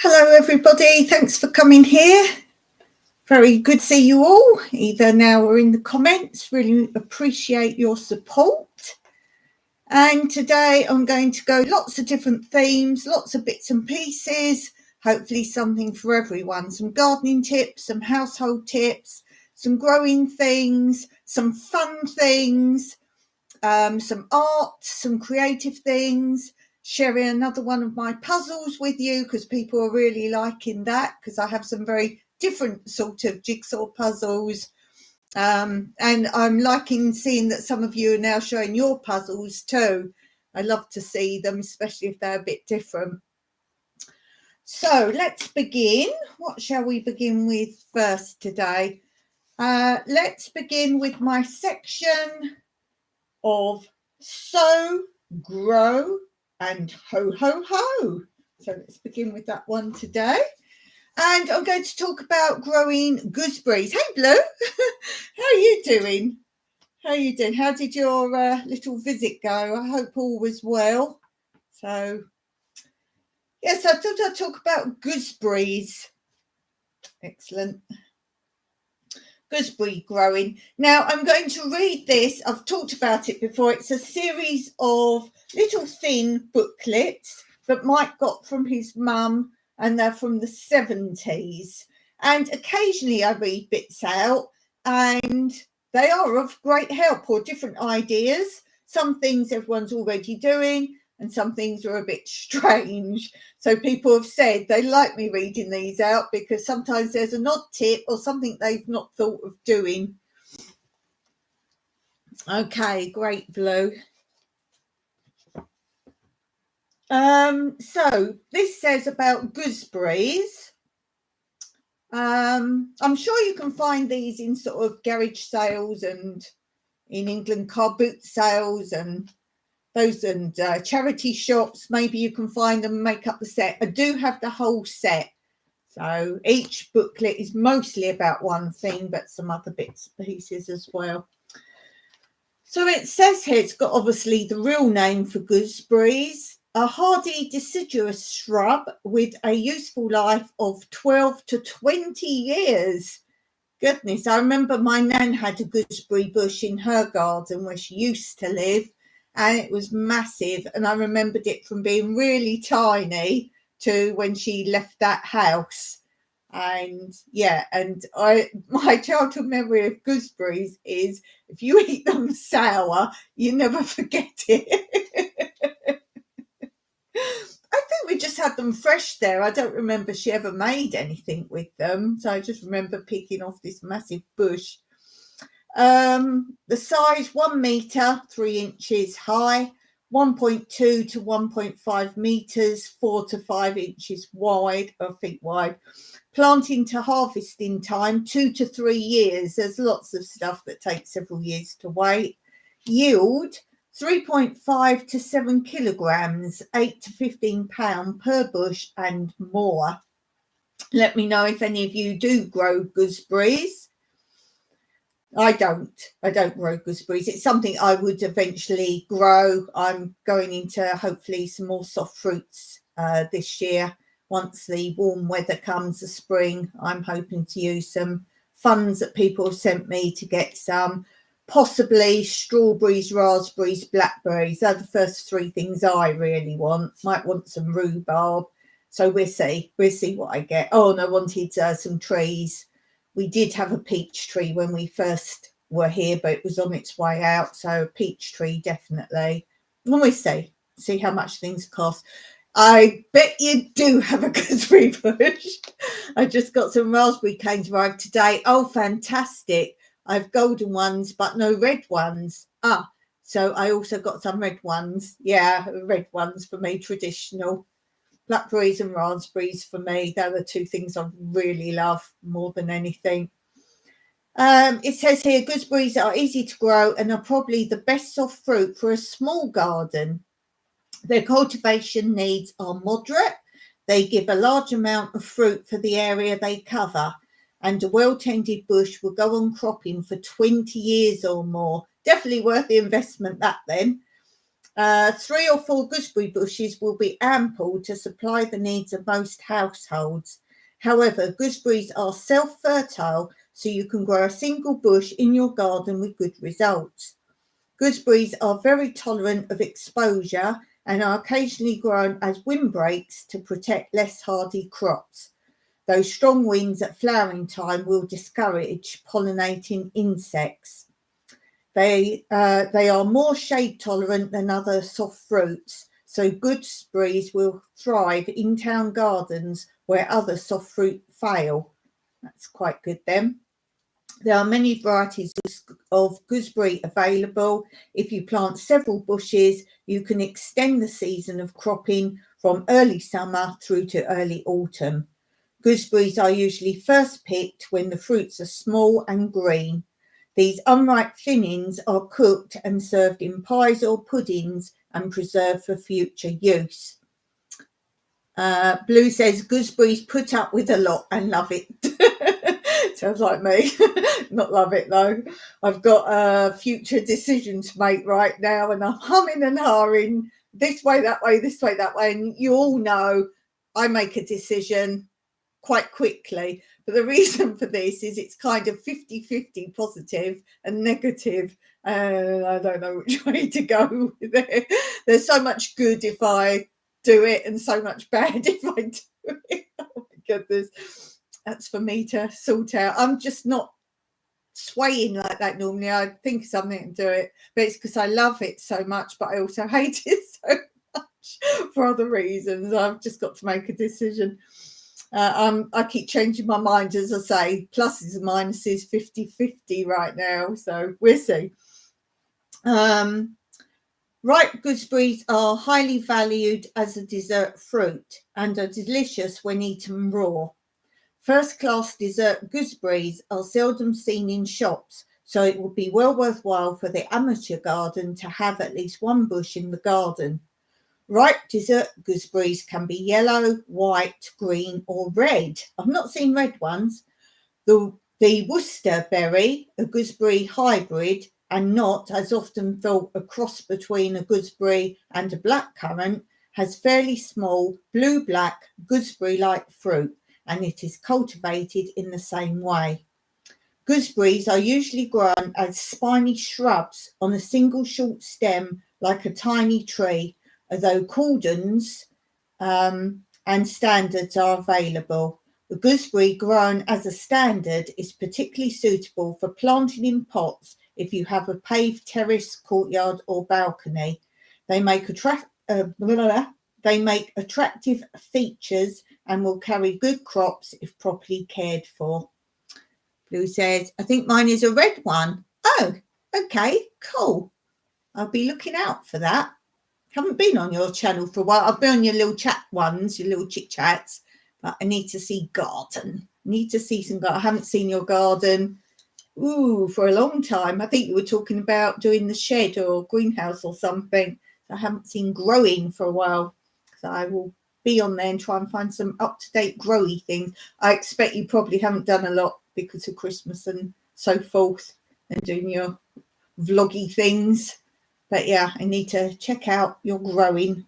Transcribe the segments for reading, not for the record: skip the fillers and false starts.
Hello everybody, thanks for coming here. Very good to see you all, either now or in the comments. Really appreciate your support. And today I'm going to go lots of different themes, lots of bits and pieces, hopefully something for everyone. Some gardening tips, some household tips, some growing things, some fun things, some art, some creative things, sharing another one of my puzzles with you because people are really liking that, because I have some very different sort of jigsaw puzzles, and I'm liking seeing that some of you are now showing your puzzles too. I love to see them, especially if they're a bit different. So let's begin. What shall we begin with first today? Let's begin with my section of sow, grow and ho ho ho. So let's begin with that one today. And I'm going to talk about growing gooseberries. Hey Blue, how are you doing? How are you doing? How did your little visit go? I hope all was well. So yes, I thought I'd talk about gooseberries. Excellent. Gooseberry growing. Now I'm going to read this. I've talked about it before. It's a series of little thin booklets that Mike got from his mum, and they're from the 70s. And occasionally I read bits out and they are of great help, or different ideas. Some things everyone's already doing and some things are a bit strange. So people have said they like me reading these out because sometimes there's an odd tip or something they've not thought of doing. Okay, great, Blue. So this says about gooseberries. I'm sure you can find these in sort of garage sales and in England car boot sales and those, and charity shops. Maybe you can find them and make up the set. I do have the whole set. So each booklet is mostly about one thing, but some other bits and pieces as well. So it says here, it's got obviously the real name for gooseberries, a hardy deciduous shrub with a useful life of 12 to 20 years. Goodness, I remember my nan had a gooseberry bush in her garden where she used to live, and it was massive. And I remembered it from being really tiny to when she left that house. And yeah, and my childhood memory of gooseberries is if you eat them sour, you never forget it. I think we just had them fresh there. I don't remember she ever made anything with them. So I just remember picking off this massive bush. The size 1 metre, 3 inches high, 1.2 to 1.5 metres, 4 to 5 inches wide, or feet wide. Planting to harvesting time, 2 to 3 years. There's lots of stuff that takes several years to wait. Yield 3.5 to 7 kilograms, 8 to 15 pound per bush and more. Let me know if any of you do grow gooseberries. I don't grow gooseberries. It's something I would eventually grow. I'm going into hopefully some more soft fruits this year. Once the warm weather comes, the spring, I'm hoping to use some funds that people have sent me to get some, possibly strawberries, raspberries, blackberries. They're the first 3 things I really want. Might want some rhubarb. So we'll see what I get. Oh, and I wanted some trees. We did have a peach tree when we first were here, but it was on its way out. So a peach tree, definitely. And we see how much things cost. I bet you do have a gooseberry bush. I just got some raspberry canes arrived today. Oh, fantastic. I have golden ones, but no red ones. So I also got some red ones. Yeah, red ones for me, traditional. Blackberries and raspberries for me. They're the 2 things I really love more than anything. It says here, gooseberries are easy to grow and are probably the best soft fruit for a small garden. Their cultivation needs are moderate. They give a large amount of fruit for the area they cover, and a well-tended bush will go on cropping for 20 years or more. Definitely worth the investment, that then. 3 or 4 gooseberry bushes will be ample to supply the needs of most households. However, gooseberries are self-fertile, so you can grow a single bush in your garden with good results. Gooseberries are very tolerant of exposure and are occasionally grown as windbreaks to protect less hardy crops, though strong winds at flowering time will discourage pollinating insects. They are more shade tolerant than other soft fruits, so gooseberries will thrive in town gardens where other soft fruit fail. That's quite good then. There are many varieties of gooseberry available. If you plant several bushes, you can extend the season of cropping from early summer through to early autumn. Gooseberries are usually first picked when the fruits are small and green. These unripe thinnings are cooked and served in pies or puddings and preserved for future use. Blue says gooseberries put up with a lot and love it. Sounds like me. Not love it though. I've got a future decision to make right now, and I'm humming and hawing this way, that way, this way, that way. And you all know I make a decision quite quickly. But the reason for this is it's kind of 50-50 positive and negative. And I don't know which way to go with it. There's so much good if I do it and so much bad if I do it. Oh my goodness. That's for me to sort out. I'm just not swaying like that normally. I think of something and do it. But it's because I love it so much, but I also hate it so much for other reasons. I've just got to make a decision. I keep changing my mind, as I say, pluses and minuses, 50-50 right now. So we'll see. Ripe gooseberries are highly valued as a dessert fruit and are delicious when eaten raw. First-class dessert gooseberries are seldom seen in shops, so it would be well worthwhile for the amateur garden to have at least one bush in the garden. Ripe dessert gooseberries can be yellow, white, green, or red. I've not seen red ones. The Worcester berry, a gooseberry hybrid, and not, as often thought, a cross between a gooseberry and a blackcurrant, has fairly small, blue-black, gooseberry-like fruit, and it is cultivated in the same way. Gooseberries are usually grown as spiny shrubs on a single short stem like a tiny tree, although cordons and standards are available. The gooseberry grown as a standard is particularly suitable for planting in pots if you have a paved terrace, courtyard or balcony. They make attractive features and will carry good crops if properly cared for. Blue says, I think mine is a red one. Oh, okay, cool. I'll be looking out for that. Haven't been on your channel for a while. I've been on your little chat ones, your little chit chats, but I need to see garden. Need to see some garden. I haven't seen your garden for a long time. I think you were talking about doing the shed or greenhouse or something. I haven't seen growing for a while. So I will be on there and try and find some up-to-date growy things. I expect you probably haven't done a lot because of Christmas and so forth and doing your vloggy things. But yeah, I need to check out your growing.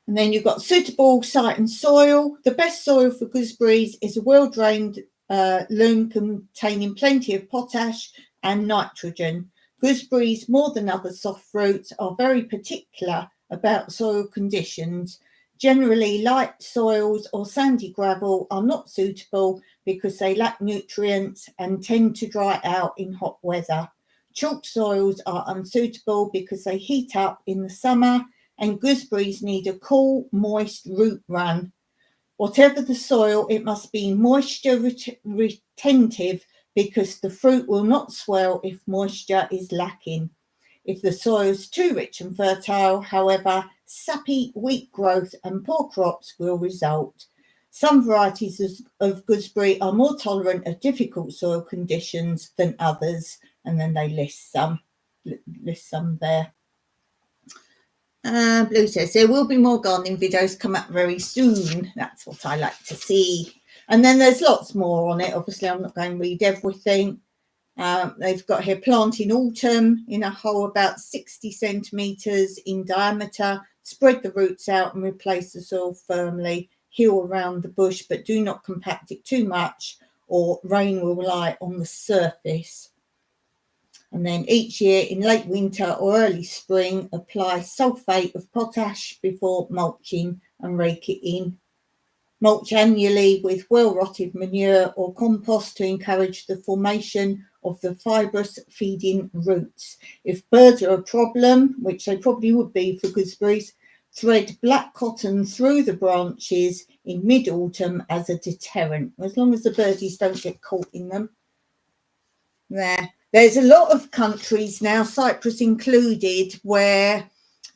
And then you've got suitable site and soil. The best soil for gooseberries is a well-drained loam containing plenty of potash and nitrogen. Gooseberries, more than other soft fruits, are very particular about soil conditions. Generally, light soils or sandy gravel are not suitable because they lack nutrients and tend to dry out in hot weather. Chalk soils are unsuitable because they heat up in the summer, and gooseberries need a cool, moist root run. Whatever the soil, it must be moisture retentive because the fruit will not swell if moisture is lacking. If the soil is too rich and fertile, however, sappy, weak growth and poor crops will result. Some varieties of gooseberry are more tolerant of difficult soil conditions than others, and then they list some there. Blue says there will be more gardening videos come up very soon. That's what I like to see. And then there's lots more on it. Obviously, I'm not going to read everything. They've got here plant in autumn in a hole about 60 centimetres in diameter. Spread the roots out and replace the soil firmly. Heel around the bush, but do not compact it too much or rain will lie on the surface. And then each year in late winter or early spring, apply sulphate of potash before mulching and rake it in. Mulch annually with well-rotted manure or compost to encourage the formation of the fibrous feeding roots. If birds are a problem, which they probably would be for gooseberries, thread black cotton through the branches in mid-autumn as a deterrent, as long as the birdies don't get caught in them. There's a lot of countries now, Cyprus included, where,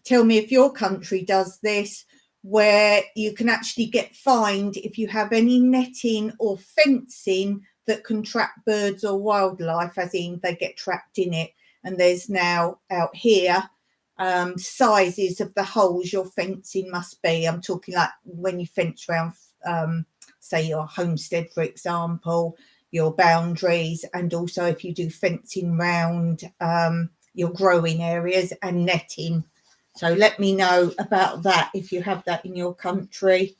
tell me if your country does this, where you can actually get fined if you have any netting or fencing that can trap birds or wildlife, as in they get trapped in it. And there's now out here sizes of the holes your fencing must be. I'm talking like when you fence around, say, your homestead, for example, your boundaries, and also if you do fencing round your growing areas and netting. So let me know about that if you have that in your country.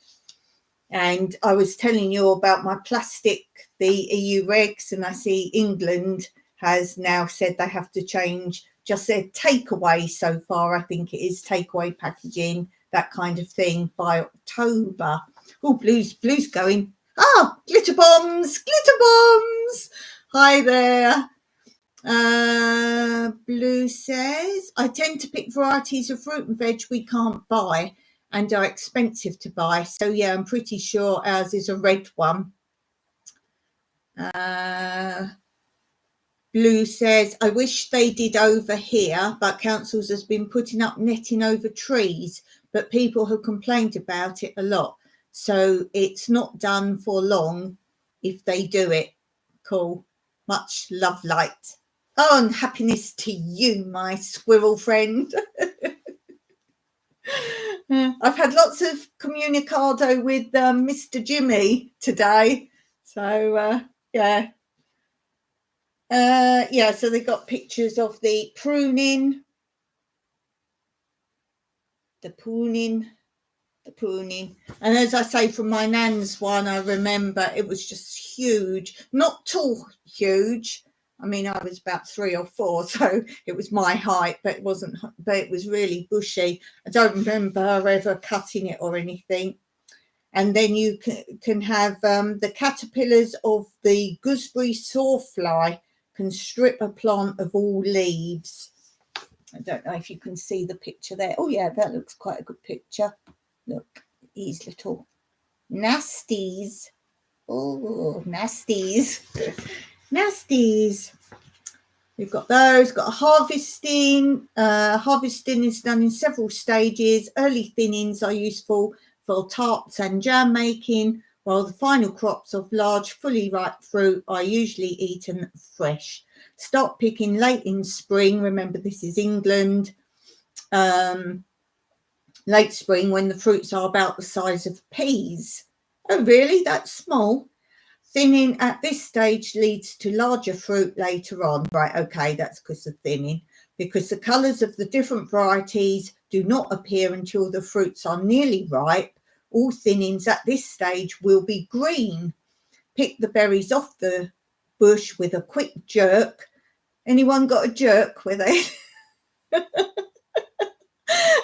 And I was telling you about my plastic, the EU regs, and I see England has now said they have to change just their takeaway so far. I think it is takeaway packaging, that kind of thing, by October. Oh, Blue's going. Oh, glitter bombs. Hi there. Blue says, I tend to pick varieties of fruit and veg we can't buy and are expensive to buy. So yeah, I'm pretty sure ours is a red one. Blue says, I wish they did over here, but councils has been putting up netting over trees, but people have complained about it a lot. So it's not done for long if they do it. Cool. Much love, light. Oh, and happiness to you, my squirrel friend. I've had lots of communicado with Mr. Jimmy today. So, yeah. So they got pictures of the pruning. And as I say, from my nan's one, I remember it was just huge. Not tall, huge. I mean, I was about 3 or 4, so it was my height, but it wasn't. But it was really bushy. I don't remember ever cutting it or anything. And then you can have the caterpillars of the gooseberry sawfly can strip a plant of all leaves. I don't know if you can see the picture there. Oh yeah, that looks quite a good picture. Look, these little nasties. Oh, nasties. We've got those. Got a harvesting. Harvesting is done in several stages. Early thinnings are useful for tarts and jam making, while the final crops of large, fully ripe fruit are usually eaten fresh. Start picking late in spring. Remember, this is England. Late spring, when the fruits are about the size of peas. Oh, really? That's small. Thinning at this stage leads to larger fruit later on. Right, okay, that's because of thinning. Because the colours of the different varieties do not appear until the fruits are nearly ripe. All thinnings at this stage will be green. Pick the berries off the bush with a quick jerk. Anyone got a jerk with it?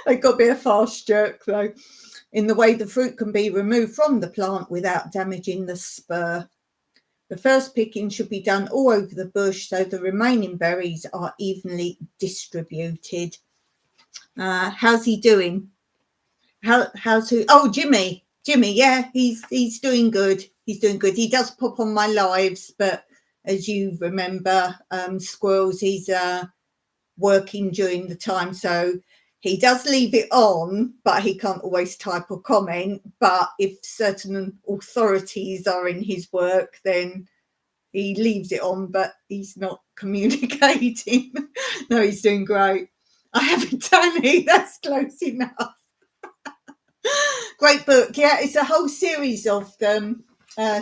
They've got to be a fast jerk, though, in the way the fruit can be removed from the plant without damaging the spur. The first picking should be done all over the bush so the remaining berries are evenly distributed. How's he doing? How's who? Oh, Jimmy, yeah, he's doing good. He does pop on my lives, but as you remember, squirrels, he's working during the time, so he does leave it on, but he can't always type or comment. But if certain authorities are in his work, then he leaves it on, but he's not communicating. No, he's doing great. I haven't done it. That's close enough. Great book. Yeah, it's a whole series of them,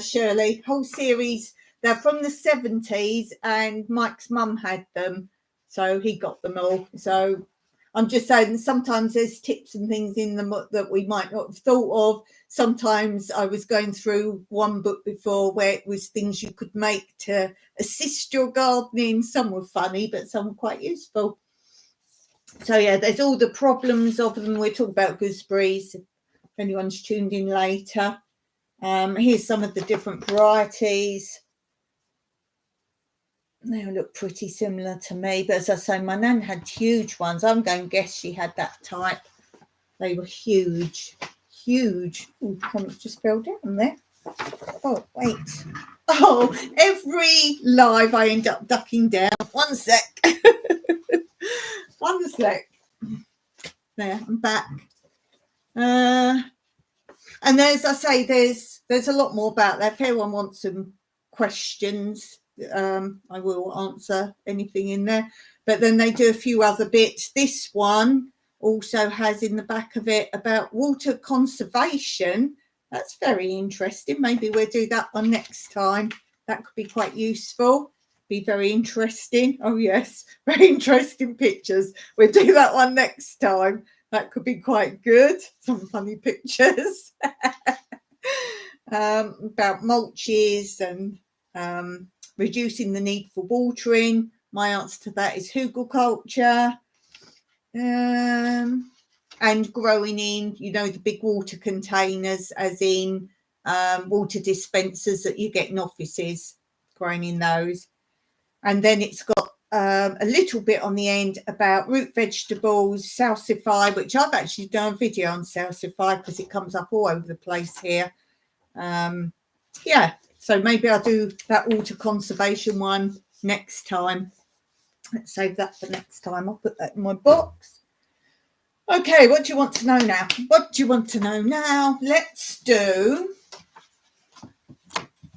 Shirley. Whole series. they're from the 70s, and Mike's mum had them, so he got them all. So I'm just saying, sometimes there's tips and things in them that we might not have thought of. Sometimes I was going through one book before where it was things you could make to assist your gardening. Some were funny, but some were quite useful. So yeah, there's all the problems of them. We'll talk about gooseberries if anyone's tuned in later. Here's some of the different varieties. They all look pretty similar to me, but as I say, my nan had huge ones. I'm going to guess she had that type. They were huge. Oh, comments just fell down there. Oh, wait. Oh, every live I end up ducking down. One sec. One sec. There, I'm back. And as I say, there's a lot more about that. If anyone wants some questions, I will answer anything in there. But then they do a few other bits. This one also has in the back of it about water conservation. That's very interesting. Maybe we'll do that one next time. That could be quite useful. Be very interesting. Oh yes, very interesting pictures. We'll do that one next time. That could be quite good. Some funny pictures. About mulches and reducing the need for watering. My answer to that is hugelkultur. And growing in, the big water containers, as in water dispensers that you get in offices, growing in those. And then it's got a little bit on the end about root vegetables, salsify, which I've actually done a video on salsify because it comes up all over the place here. Yeah, so maybe I'll do that water conservation one next time. Let's save that for next time. I'll put that in my box. Okay, what do you want to know now? Let's do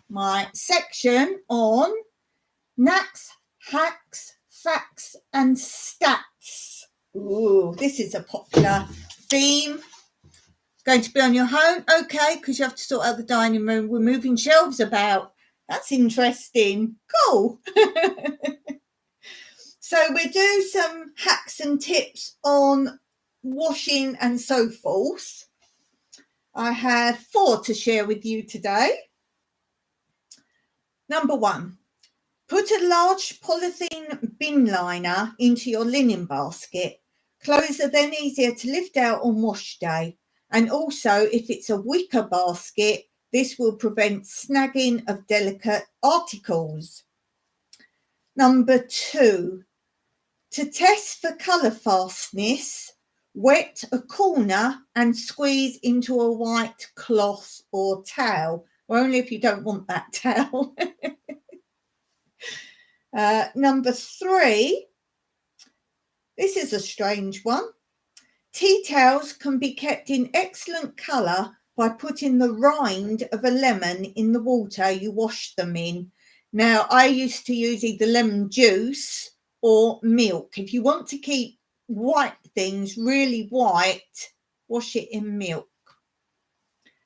my section on knacks, hacks, facts and stats. Ooh, this is a popular theme. It's going to be on your home, okay, because you have to sort out the dining room. We're moving shelves about. That's interesting. Cool. So we do some hacks and tips on washing and so forth. I have 4 to share with you today. Number 1. Put a large polythene bin liner into your linen basket. Clothes are then easier to lift out on wash day. And also, if it's a wicker basket, this will prevent snagging of delicate articles. Number 2, to test for colour fastness, wet a corner and squeeze into a white cloth or towel, or only if you don't want that towel. Number 3, this is a strange one. Tea towels can be kept in excellent colour by putting the rind of a lemon in the water you wash them in. Now, I used to use either lemon juice or milk. If you want to keep white things really white, wash it in milk.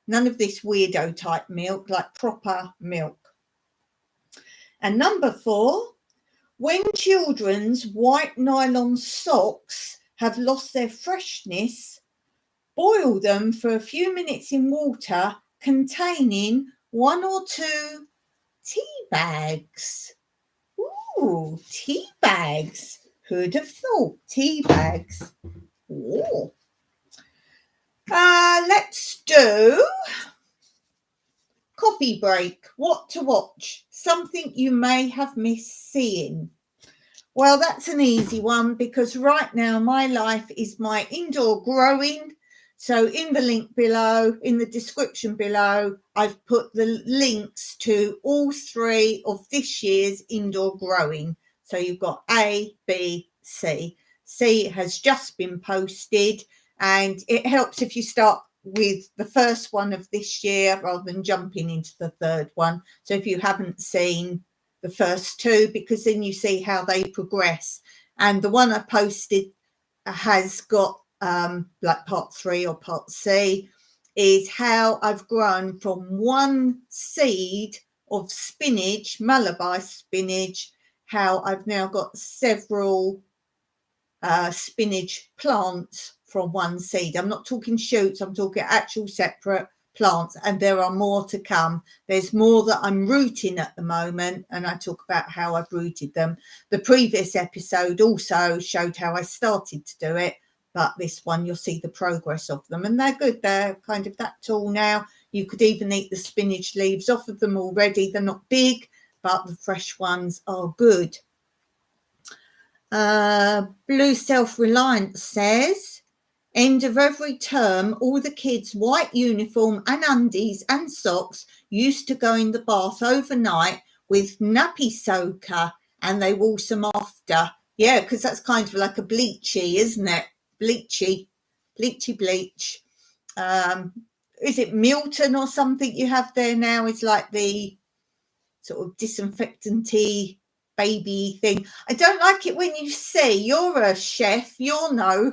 None of this weirdo type milk, like proper milk. And number 4, when children's white nylon socks have lost their freshness, boil them for a few minutes in water containing 1 or 2 tea bags. Ooh, tea bags. Who'd have thought? Tea bags. Oh. Let's do coffee break. What to watch? Something you may have missed seeing. Well, that's an easy one because right now my life is my indoor growing. So in the link below, in the description below, I've put the links to all 3 of this year's indoor growing. So you've got A, B, C. C has just been posted, and it helps if you start with the first one of this year rather than jumping into the third one. So if you haven't seen the first 2, because then you see how they progress. And the one I posted has got like part 3 or part C, is how I've grown from 1 seed of spinach, Malabar spinach, how I've now got several spinach plants from one seed. I'm not talking shoots, I'm talking actual separate plants, and there are more to come. There's more that I'm rooting at the moment, and I talk about how I've rooted them. The previous episode also showed how I started to do it, but this one you'll see the progress of them, and they're good. They're kind of that tall now. You could even eat the spinach leaves off of them already. They're not big, but the fresh ones are good. Blue Self-Reliance says, end of every term, all the kids' white uniform and undies and socks used to go in the bath overnight with nappy soaker, and they wash them after. Yeah, because that's kind of like a bleachy, isn't it? Bleachy bleach. Is it Milton or something you have there now? It's like the sort of disinfectant-y baby thing. I don't like it when you see, you're a chef, you'll know.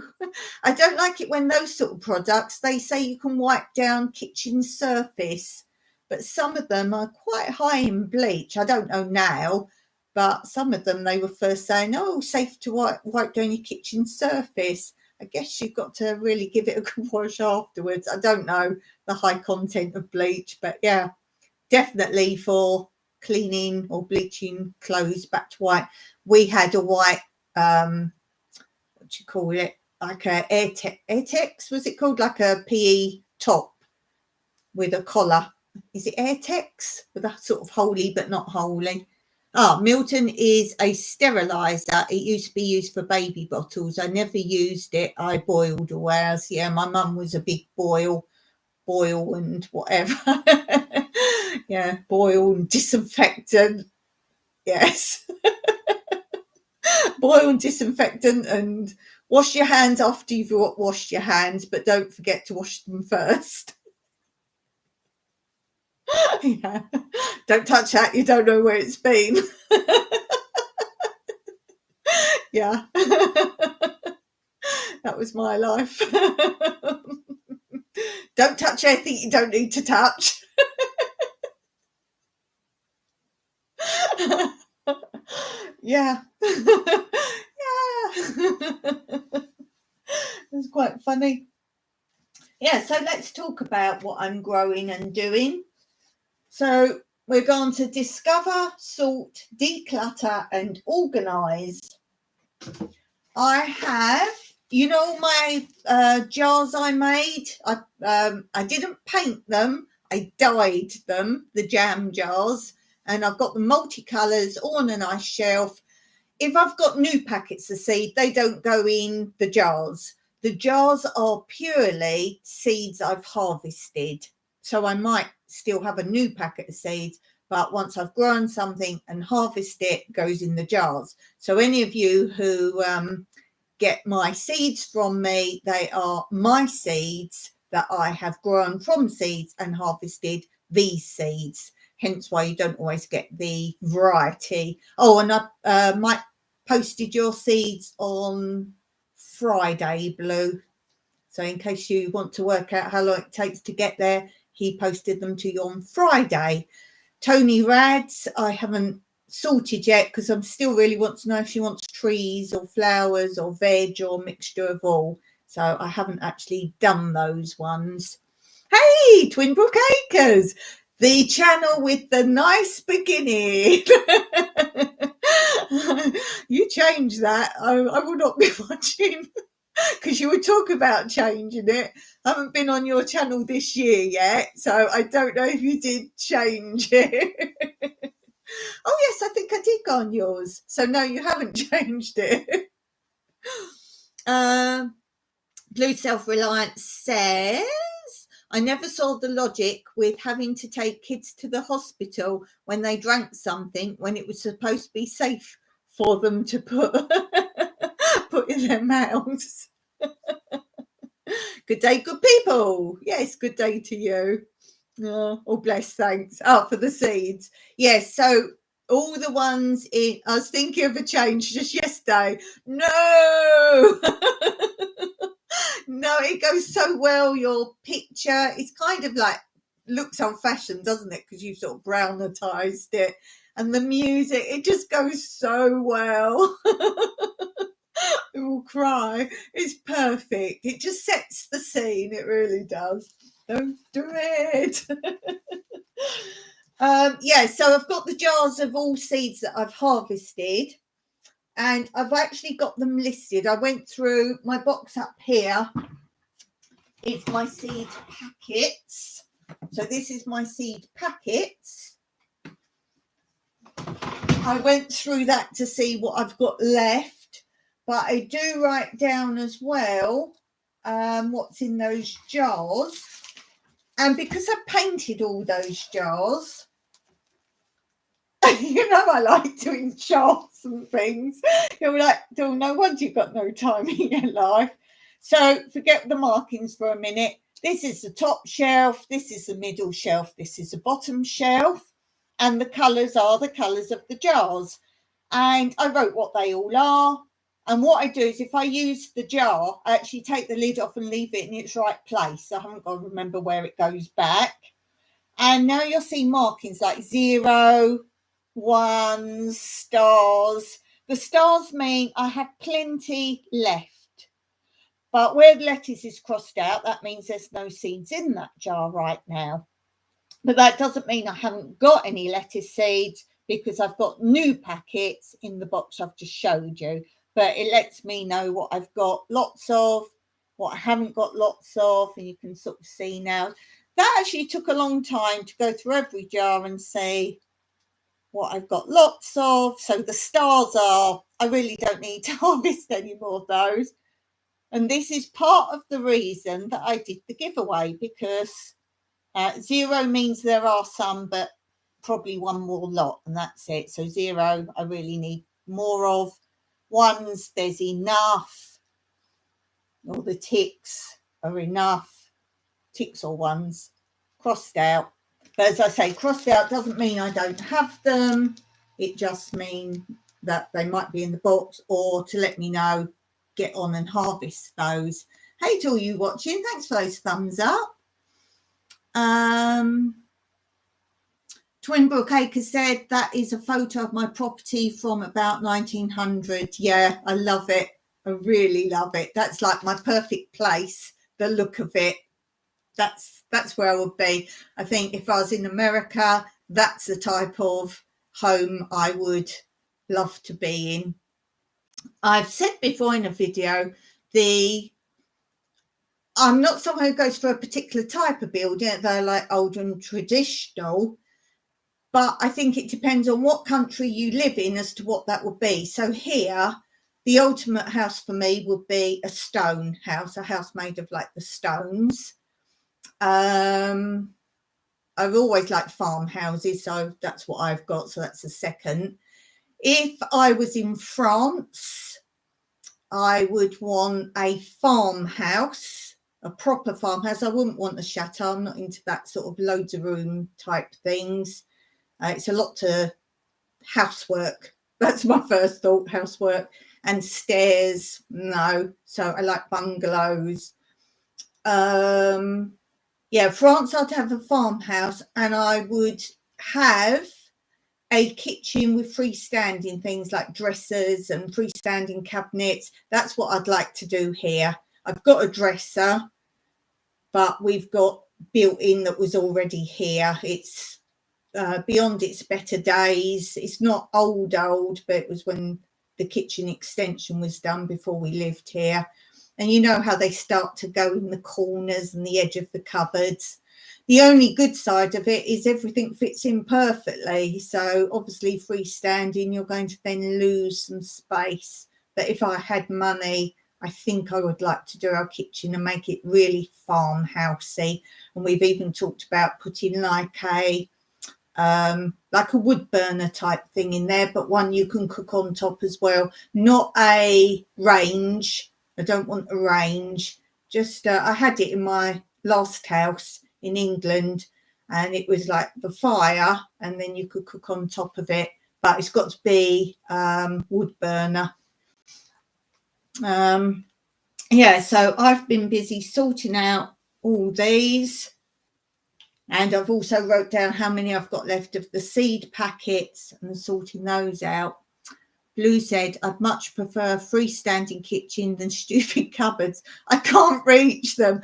I don't like it when those sort of products, they say you can wipe down kitchen surface, but some of them are quite high in bleach. I don't know now, but some of them they were first saying, oh, safe to wipe down your kitchen surface. I guess you've got to really give it a good wash afterwards. I don't know the high content of bleach, but yeah, definitely for cleaning or bleaching clothes back to white. We had a white what do you call it, like a Airtex, was it called, like a PE top with a collar? Is it Airtex with a sort of holy but not holy? Milton is a sterilizer. It used to be used for baby bottles. I never used it. I boiled always. Yeah, my mum was a big boil and whatever. Yeah, boil and disinfectant. Yes. Boil and disinfectant, and wash your hands after you've washed your hands, but don't forget to wash them first. Yeah. Don't touch that, you don't know where it's been. Yeah. That was my life. Don't touch anything you don't need to touch. Yeah. Yeah. It's quite funny. Yeah, so let's talk about what I'm growing and doing. So we're going to discover, sort, declutter and organise. I have, my jars I made. I didn't paint them. I dyed them, the jam jars, and I've got the multicolours all on a nice shelf. If I've got new packets of seed, they don't go in the jars. The jars are purely seeds I've harvested. So I might still have a new packet of seeds, but once I've grown something and harvested it, goes in the jars. So any of you who get my seeds from me, they are my seeds that I have grown from seeds and harvested these seeds. Hence why you don't always get the variety. Oh, and I might posted your seeds on Friday, Blue. So in case you want to work out how long it takes to get there, he posted them to you on Friday. Tony Rads, I haven't sorted yet because I'm still really want to know if she wants trees or flowers or veg or mixture of all. So I haven't actually done those ones. Hey, Twinbrook Acres, the channel with the nice beginning. You change that. I will not be watching because you would talk about changing it. I haven't been on your channel this year yet, so I don't know if you did change it. Oh, yes, I think I did go on yours. So, no, you haven't changed it. Blue Self-Reliance says, I never saw the logic with having to take kids to the hospital when they drank something when it was supposed to be safe for them to put in their mouths. Good day, good people. Yes, good day to you. Oh, bless, thanks. For the seeds. Yes, so all the ones in, I was thinking of a change just yesterday. No. No, it goes so well. Your picture is kind of like looks old-fashioned, doesn't it? Because you've sort of brownatized it, and the music, it just goes so well. I will cry. It's perfect. It just sets the scene. It really does. Don't do it. Yeah, so I've got the jars of all seeds that I've harvested, and I've actually got them listed. I went through my box up here. It's my seed packets. So this is my seed packets. I went through that to see what I've got left, but I do write down as well what's in those jars. And because I painted all those jars, you know, I like doing charts and things. You're like, oh, no wonder you've got no time in your life. So forget the markings for a minute. This is the top shelf. This is the middle shelf. This is the bottom shelf. And the colours are the colours of the jars. And I wrote what they all are. And what I do is if I use the jar, I actually take the lid off and leave it in its right place. I haven't got to remember where it goes back. And now you'll see markings like 0, 1, stars. The stars mean I have plenty left. But where the lettuce is crossed out, that means there's no seeds in that jar right now. But that doesn't mean I haven't got any lettuce seeds, because I've got new packets in the box I've just showed you. But it lets me know what I've got lots of, what I haven't got lots of, and you can sort of see now. That actually took a long time to go through every jar and see what I've got lots of. So the stars are, I really don't need to harvest any more of those. And this is part of the reason that I did the giveaway, because 0 means there are some, but probably one more lot, and that's it. So 0, I really need more of. 1s, there's enough. All the ticks are enough. Ticks or 1s. Crossed out. But as I say, crossed out doesn't mean I don't have them. It just means that they might be in the box, or to let me know, get on and harvest those. Hey to all you watching, thanks for those thumbs up. Twinbrook Acres said that is a photo of my property from about 1900. Yeah, I love it. I really love it. That's like my perfect place. The look of it. That's where I would be. I think if I was in America, that's the type of home I would love to be in. I've said before in a video, I'm not someone who goes for a particular type of building. They're like old and traditional, but I think it depends on what country you live in as to what that would be. So here, the ultimate house for me would be a stone house, a house made of like the stones. I've always liked farmhouses, so that's what I've got. So that's the second. If I was in France, I would want a farmhouse, a proper farmhouse. I wouldn't want a chateau. I'm not into that sort of loads of room type things. It's a lot to housework. That's my first thought, housework. And stairs, no. So I like bungalows. Yeah, France, I'd have a farmhouse, and I would have a kitchen with freestanding things like dressers and freestanding cabinets. That's what I'd like to do here. I've got a dresser, but we've got built-in that was already here. It's beyond its better days. It's not old, but it was when the kitchen extension was done before we lived here. And you know how they start to go in the corners and the edge of the cupboards. The only good side of it is everything fits in perfectly. So obviously freestanding, you're going to then lose some space. But if I had money, I think I would like to do our kitchen and make it really farmhousey. And we've even talked about putting like a wood burner type thing in there, but one you can cook on top as well. Not a range. I don't want a range. Just I had it in my last house in England, and it was like the fire, and then you could cook on top of it. But it's got to be wood burner. Yeah, so I've been busy sorting out all these. And I've also wrote down how many I've got left of the seed packets and sorting those out. Blue said, I'd much prefer a freestanding kitchen than stupid cupboards. I can't reach them.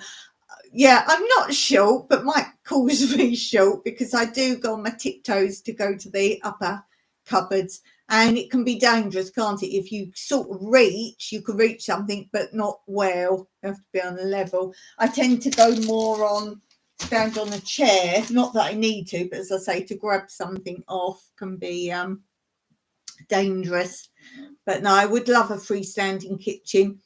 Yeah, I'm not short, but Mike calls me short because I do go on my tiptoes to go to the upper cupboards. And it can be dangerous, can't it? If you sort of reach, you can reach something, but not well. You have to be on a level. I tend to go more on, stand on a chair. Not that I need to, but as I say, to grab something off can be dangerous. But no, I would love a freestanding kitchen.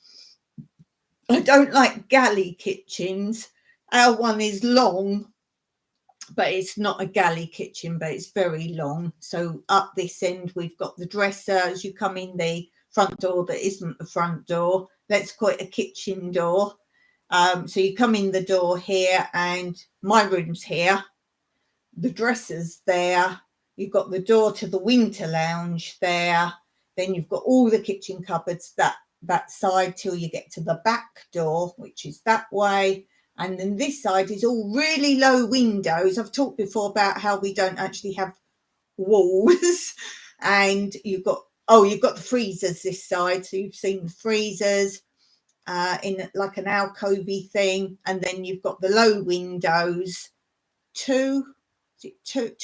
I don't like galley kitchens. Our one is long, but it's not a galley kitchen, but it's very long. So up this end, we've got the dresser as you come in the front door that isn't the front door. Let's call it a kitchen door. So you come in the door here and my room's here. The dresser's there. You've got the door to the winter lounge there. Then you've got all the kitchen cupboards that side till you get to the back door, which is that way. And then this side is all really low windows. I've talked before about how we don't actually have walls. And you've got the freezers this side. So you've seen the freezers in like an alcovey thing. And then you've got the low windows, two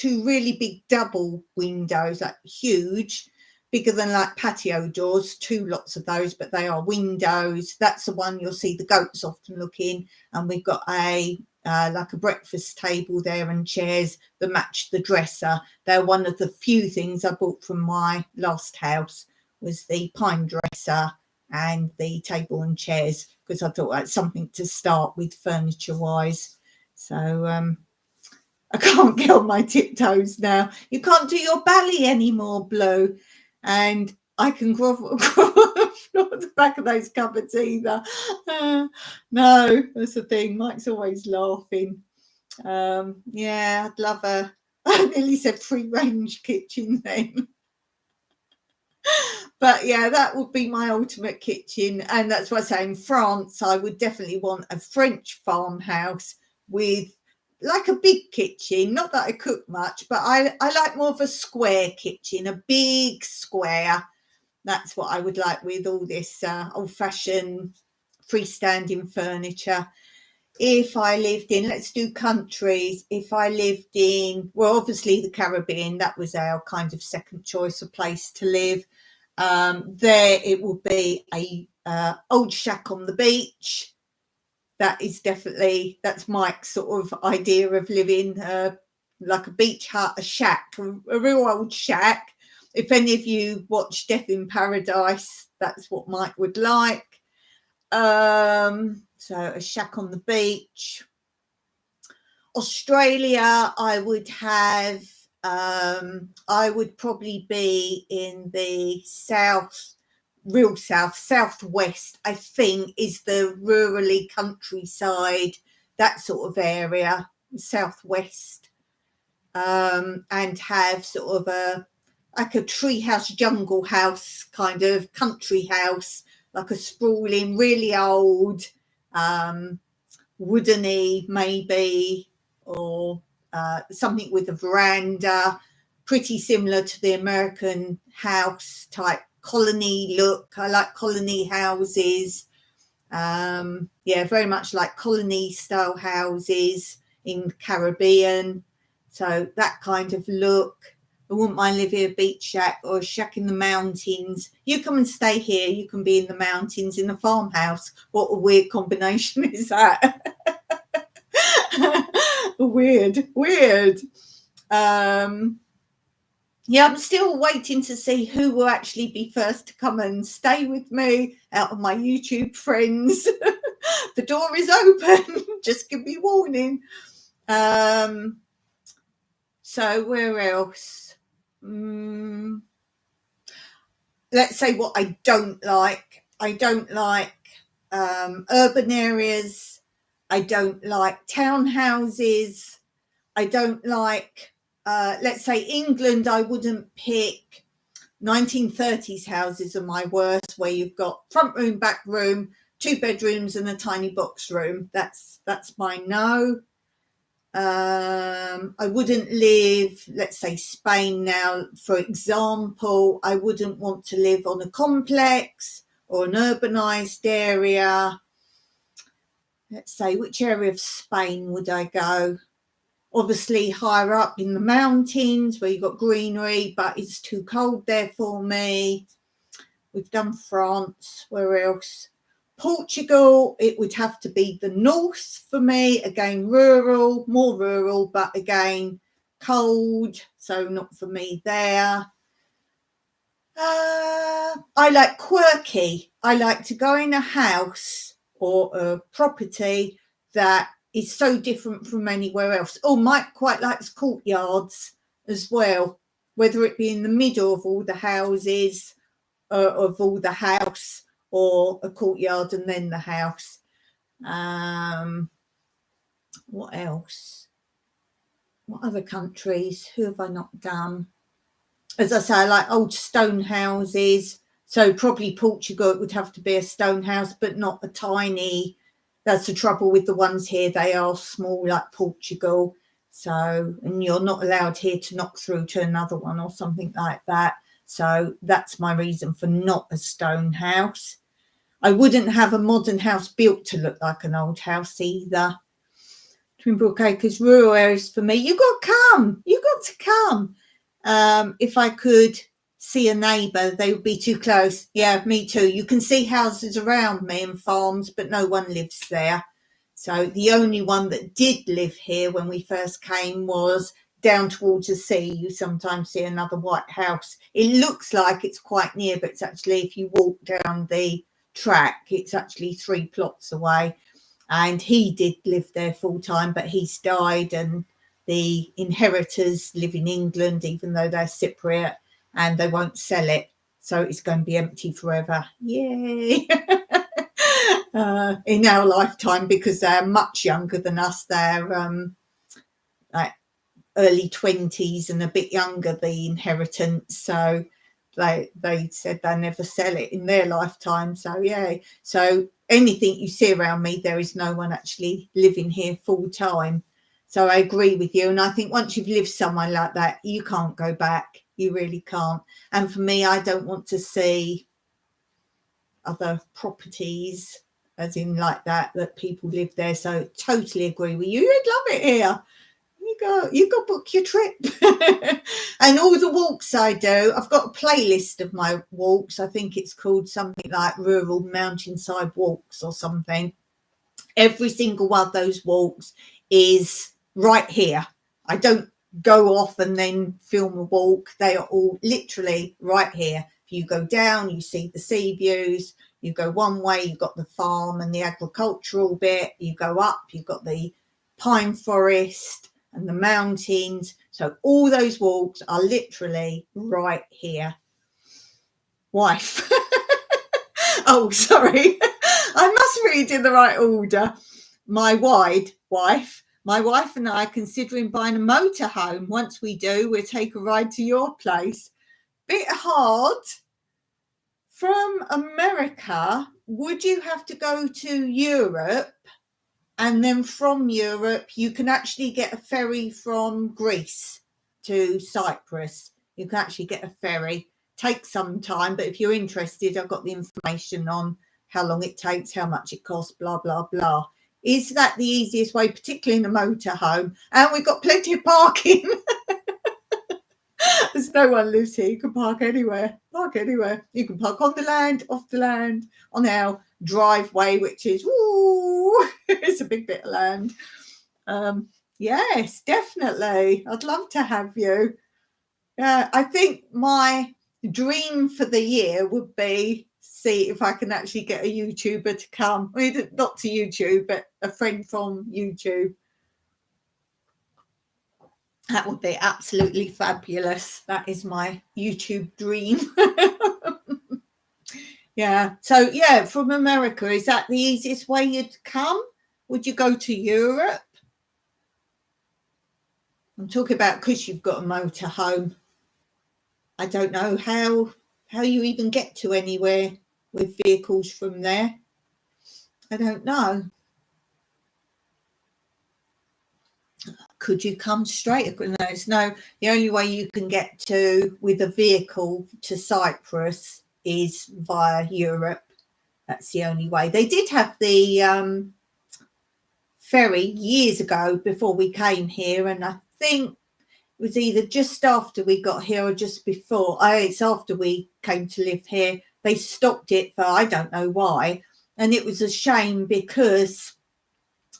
really big double windows, like huge, bigger than like patio doors, two lots of those, but they are windows. That's the one you'll see the goats often look in. And we've got a like a breakfast table there and chairs that match the dresser. They're one of the few things I bought from my last house, was the pine dresser and the table and chairs, because I thought that's something to start with furniture wise. So I can't get on my tiptoes now. You can't do your ballet anymore, Blue. And I can grovel on the back of those cupboards either. No, that's the thing. Mike's always laughing. Yeah, I'd love I nearly said free range kitchen then. But yeah, that would be my ultimate kitchen. And that's why I say in France, I would definitely want a French farmhouse with like a big kitchen. Not that I cook much, but I like more of a square kitchen, a big square. That's what I would like with all this old-fashioned freestanding furniture. If I lived in, let's do countries, if I lived in, well, obviously the Caribbean, that was our kind of second choice of place to live. There it will be a old shack on the beach. That is definitely, that's Mike's sort of idea of living, like a beach hut, a shack, a real old shack. If any of you watch Death in Paradise, that's what Mike would like. So a shack on the beach. Australia, I would have, I would probably be in the southwest, I think, is the rurally countryside, that sort of area, southwest, and have sort of like a treehouse, jungle house kind of country house, like a sprawling, really old, woodeny maybe, or something with a veranda, pretty similar to the American house type colony look. I like colony houses. Yeah, very much like colony style houses in the Caribbean. So that kind of look. I wouldn't mind living in a beach shack or a shack in the mountains. You come and stay here. You can be in the mountains in a farmhouse. What a weird combination is that? Weird. Yeah, I'm still waiting to see who will actually be first to come and stay with me out of my YouTube friends. The door is open. Just give me warning. So where else? Let's say what I don't like. I don't like urban areas. I don't like townhouses. I don't like, let's say England, I wouldn't pick. 1930s houses are my worst, where you've got front room, back room, 2 bedrooms and a tiny box room. That's my no. I wouldn't live, let's say Spain now, for example, I wouldn't want to live on a complex or an urbanised area. Let's say, which area of Spain would I go? Obviously higher up in the mountains where you've got greenery, but it's too cold there for me. We've done France. Where else? Portugal, it would have to be the north for me. Again, rural, more rural, but again, cold. So not for me there. I like quirky. I like to go in a house or a property that is so different from anywhere else. Oh, Mike quite likes courtyards as well, whether it be in the middle of all the houses, of all the house, or a courtyard and then the house. What else? What other countries? Who have I not done? As I say, I like old stone houses. So probably Portugal, it would have to be a stone house, but not a tiny. That's the trouble with the ones here. They are small, like Portugal. So, and you're not allowed here to knock through to another one or something like that. So that's my reason for not a stone house. I wouldn't have a modern house built to look like an old house either. Twinbrook Acres, rural areas for me. You got to come. You got to come. If I could see a neighbour, they would be too close. Yeah, me too. You can see houses around me and farms, but no one lives there. So the only one that did live here when we first came was down towards the sea. You sometimes see another white house. It looks like it's quite near, but it's actually, if you walk down the track, it's actually 3 plots away. And he did live there full time, but he's died, and the inheritors live in England, even though they're Cypriot, and they won't sell it. So it's going to be empty forever. Yay! In our lifetime, because they're much younger than us. They're like early 20s and a bit younger, the inheritance. So they said they never sell it in their lifetime. So yeah, so anything you see around me, there is no one actually living here full time. So I agree with you, and I think once you've lived somewhere like that, you can't go back. You really can't. And for me, I don't want to see other properties as in like that people live there. So totally agree with you. You'd love it here. You go book your trip. And all the walks I do, I've got a playlist of my walks. I think it's called something like Rural Mountainside Walks or something. Every single one of those walks is right here. I don't go off and then film a walk. They are all literally right here. If you go down, you see the sea views. You go one way, you've got the farm and the agricultural bit. You go up, you've got the pine forest and the mountains. So all those walks are literally right here. Wife. Oh, sorry. I must read in the right order. My wife and I are considering buying a motorhome. Once we do, we'll take a ride to your place. Bit hard. From America, would you have to go to Europe? And then from Europe, you can actually get a ferry from Greece to Cyprus. You can actually get a ferry. Takes some time, but if you're interested, I've got the information on how long it takes, how much it costs, blah, blah, blah. Is that the easiest way, particularly in a motorhome? And we've got plenty of parking. There's no one lives here. You can park anywhere. Park anywhere. You can park on the land, off the land, on our driveway, which is, ooh, it's a big bit of land. Yes, definitely. I'd love to have you. I think my dream for the year would be see if I can actually get a YouTuber to come. I mean, not to YouTube, but a friend from YouTube. That would be absolutely fabulous. That is my YouTube dream. Yeah. So, yeah, from America, is that the easiest way you'd come? Would you go to Europe? I'm talking about because you've got a motorhome. I don't know how you even get to anywhere with vehicles from there. I don't know. could you come straight? No, the only way you can get to with a vehicle to Cyprus is via Europe. That's the only way. They did have the ferry years ago before we came here, and I think it was either just after we got here or just before. It's after we came to live here. They stopped it for I don't know why, and it was a shame because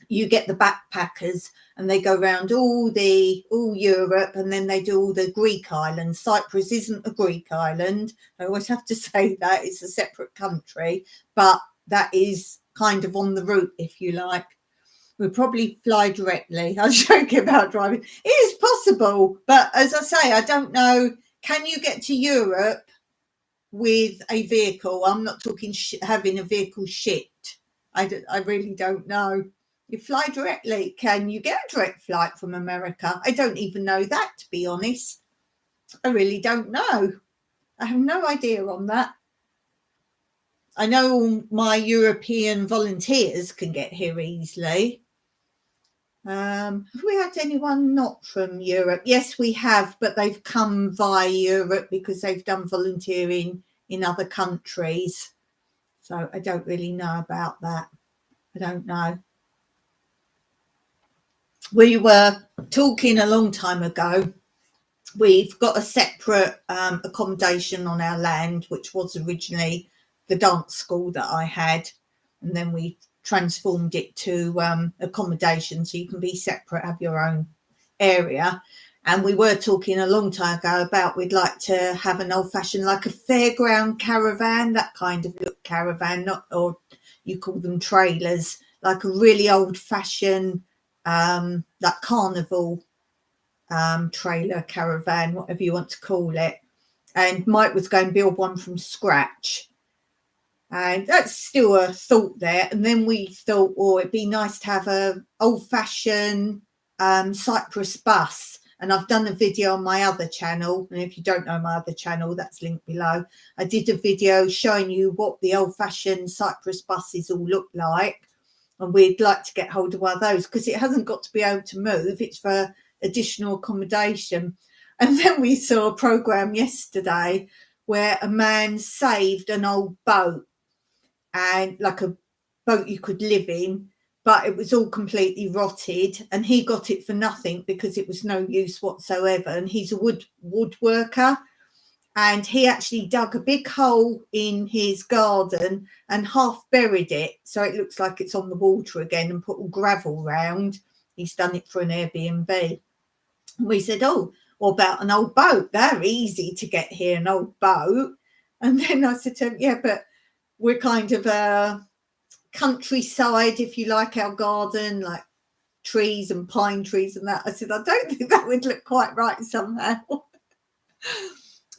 you get the backpackers and they go around all Europe, and then they do all the Greek islands. Cyprus isn't a Greek island. I always have to say that it's a separate country, but that is kind of on the route, if you like. We'll probably fly directly. I was joking about driving. It is possible, but as I say, I don't know. Can you get to Europe with a vehicle? I'm not talking having a vehicle shipped. I really don't know. You fly directly. Can you get a direct flight from America? I don't even know that, to be honest. I really don't know. I have no idea on that. I know all my European volunteers can get here easily. Have we had anyone not from Europe? Yes, we have, but they've come via Europe because they've done volunteering in other countries. So I don't really know about that. I don't know. We were talking a long time ago. We've got a separate accommodation on our land, which was originally the dance school that I had. And then we transformed it to accommodation, so you can be separate, have your own area. And we were talking a long time ago about we'd like to have an old-fashioned, like a fairground caravan, that kind of look caravan, not, or you call them trailers, like a really old-fashioned like carnival trailer, caravan, whatever you want to call it. And Mike was going to build one from scratch. And that's still a thought there. And then we thought, oh, it'd be nice to have a old-fashioned Cyprus bus. And I've done a video on my other channel. And if you don't know my other channel, that's linked below. I did a video showing you what the old-fashioned Cyprus buses all look like. And we'd like to get hold of one of those because it hasn't got to be able to move. It's for additional accommodation. And then we saw a program yesterday where a man saved an old boat, and like a boat you could live in, but it was all completely rotted, and he got it for nothing because it was no use whatsoever. And he's a woodworker, and he actually dug a big hole in his garden and half buried it so it looks like it's on the water again, and put all gravel round. He's done it for an Airbnb. And we said, oh, what about an old boat? They're easy to get here, an old boat. And then I said to him, yeah, but we're kind of a countryside, if you like, our garden, like trees and pine trees and that. I said, I don't think that would look quite right somehow.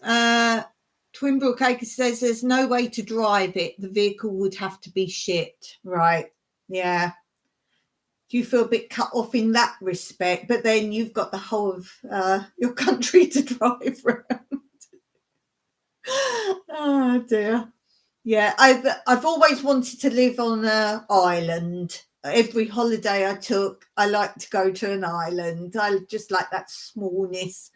Twinbrook Acres says there's no way to drive it. The vehicle would have to be shipped. Right. Yeah. Do you feel a bit cut off in that respect? But then you've got the whole of your country to drive around. Oh dear. Yeah, I've always wanted to live on an island. Every holiday I took, I like to go to an island. I just like that smallness.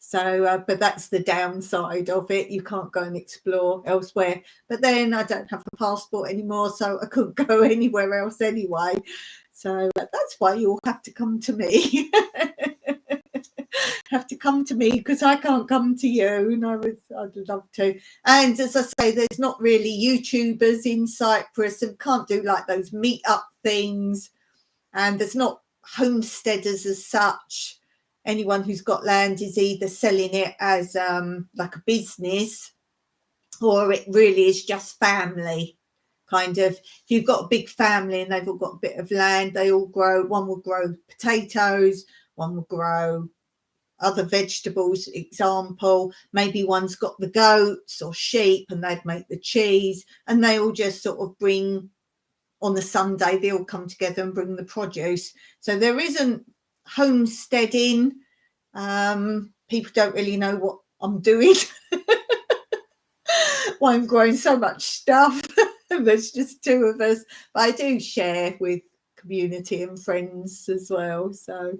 So, but that's the downside of it. You can't go and explore elsewhere. But then I don't have a passport anymore, so I couldn't go anywhere else anyway. So that's why you'll have to come to me. Have to come to me because I can't come to you, and I'd love to. And as I say, there's not really YouTubers in Cyprus, and can't do like those meet up things, and there's not homesteaders as such. Anyone who's got land is either selling it as like a business, or it really is just family. Kind of, if you've got a big family and they've all got a bit of land, they all grow. One will grow potatoes, one will grow other vegetables. Example, maybe one's got the goats or sheep and they'd make the cheese, and they all just sort of bring, on the Sunday they all come together and bring the produce. So there isn't homesteading. People don't really know what I'm doing. Why I'm growing so much stuff. There's just two of us, but I do share with community and friends as well. So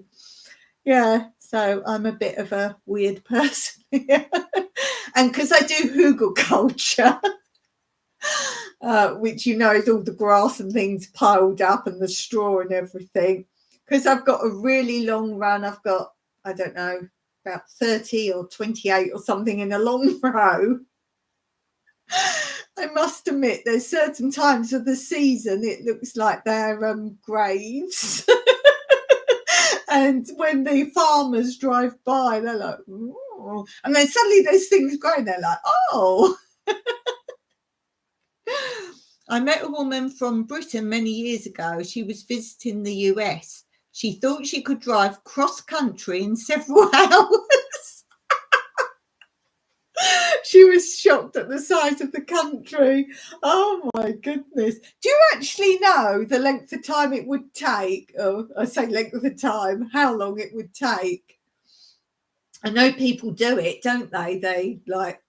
Yeah, so I'm a bit of a weird person. And because I do hugel culture, which is all the grass and things piled up and the straw and everything. Because I've got a really long run. I've got, I don't know, about 30 or 28 or something in a long row. I must admit, there's certain times of the season it looks like they're graves. And when the farmers drive by, they're like, "Ooh." And then suddenly there's things growing. They're like, oh. I met a woman from Britain many years ago. She was visiting the US. She thought she could drive cross country in several hours. She was shocked at the size of the country. Oh my goodness. Do you actually know the length of time it would take? Oh, I say length of the time, how long it would take. I know people do it, don't they? They like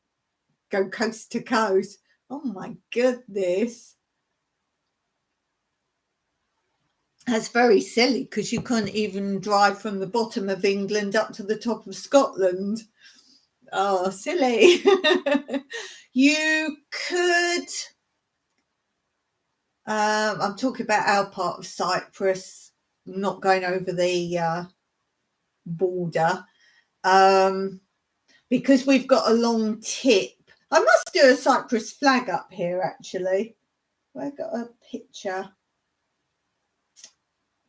go coast to coast. Oh my goodness. That's very silly because you couldn't even drive from the bottom of England up to the top of Scotland. Oh, silly. You could, I'm talking about our part of Cyprus, not going over the border, because we've got a long tip. I must do a Cyprus flag up here, actually. I've got a picture.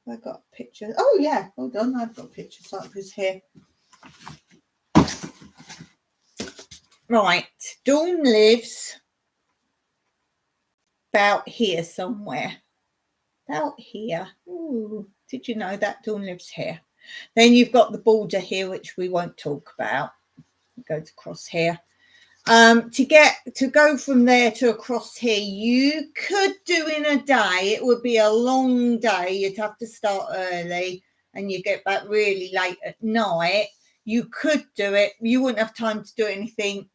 I got a picture. Oh yeah, hold on. I've got a picture of Cyprus here. Right, Dawn lives about here somewhere. About here. Ooh, did you know that Dawn lives here? Then you've got the border here, which we won't talk about. It goes across here. To go from there to across here, you could do in a day. It would be a long day. You'd have to start early and you get back really late at night. You could do it. You wouldn't have time to do anything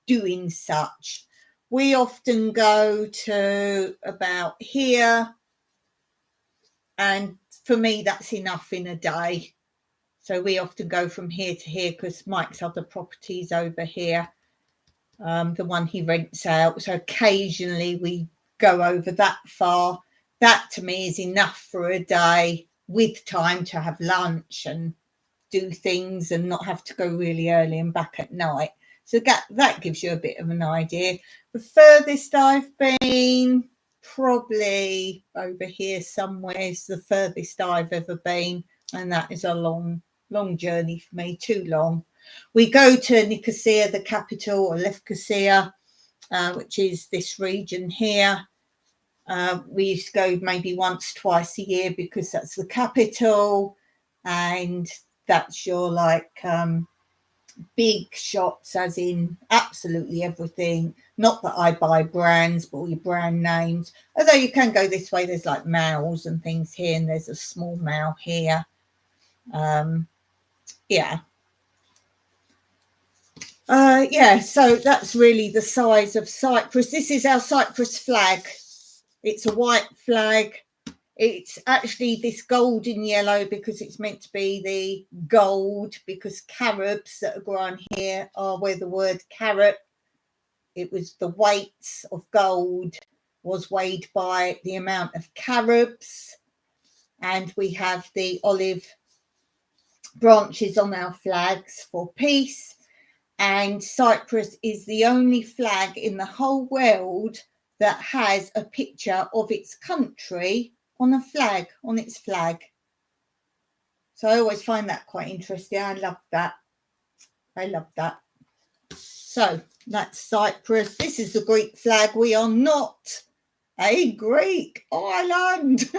doing such. We often go to about here, and for me that's enough in a day. So we often go from here to here because Mike's other property's over here. The one he rents out. So occasionally we go over that far. That to me is enough for a day with time to have lunch and do things and not have to go really early and back at night. So that gives you a bit of an idea. The furthest I've been, probably over here somewhere, is the furthest I've ever been. And that is a long journey for me, too long. We go to Nicosia, the capital, or Lefkosia, which is this region here. We used to go maybe once, twice a year because that's the capital, and that's your big shops, as in absolutely everything. Not that I buy brands, but all your brand names. Although you can go this way, there's like malls and things here, and there's a small mall here. Yeah. So that's really the size of Cyprus. This is our Cyprus flag. It's a white flag. It's actually this golden yellow because it's meant to be the gold, because carobs that are grown here are where the word carob, it was the weights of gold was weighed by the amount of carobs. And we have the olive branches on our flags for peace. And Cyprus is the only flag in the whole world that has a picture of its country on a flag, on its flag. So I always find that quite interesting. I love that. So that's Cyprus. This is the Greek flag. We are not a Greek island.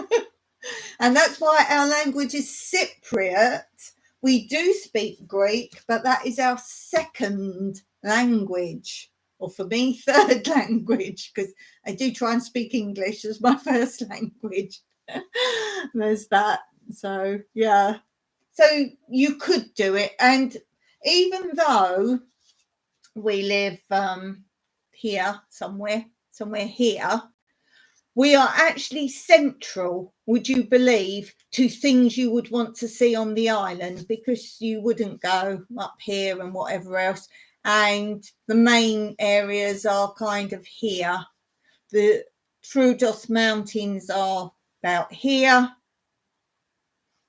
And that's why our language is Cypriot. We do speak Greek, but that is our second language, or for me, third language, because I do try and speak English as my first language. There's that. So, yeah. So you could do it. And even though we live here, somewhere here, We are actually central, would you believe, to things you would want to see on the island, because you wouldn't go up here and whatever else. And the main areas are kind of here. The Troodos Mountains are about here.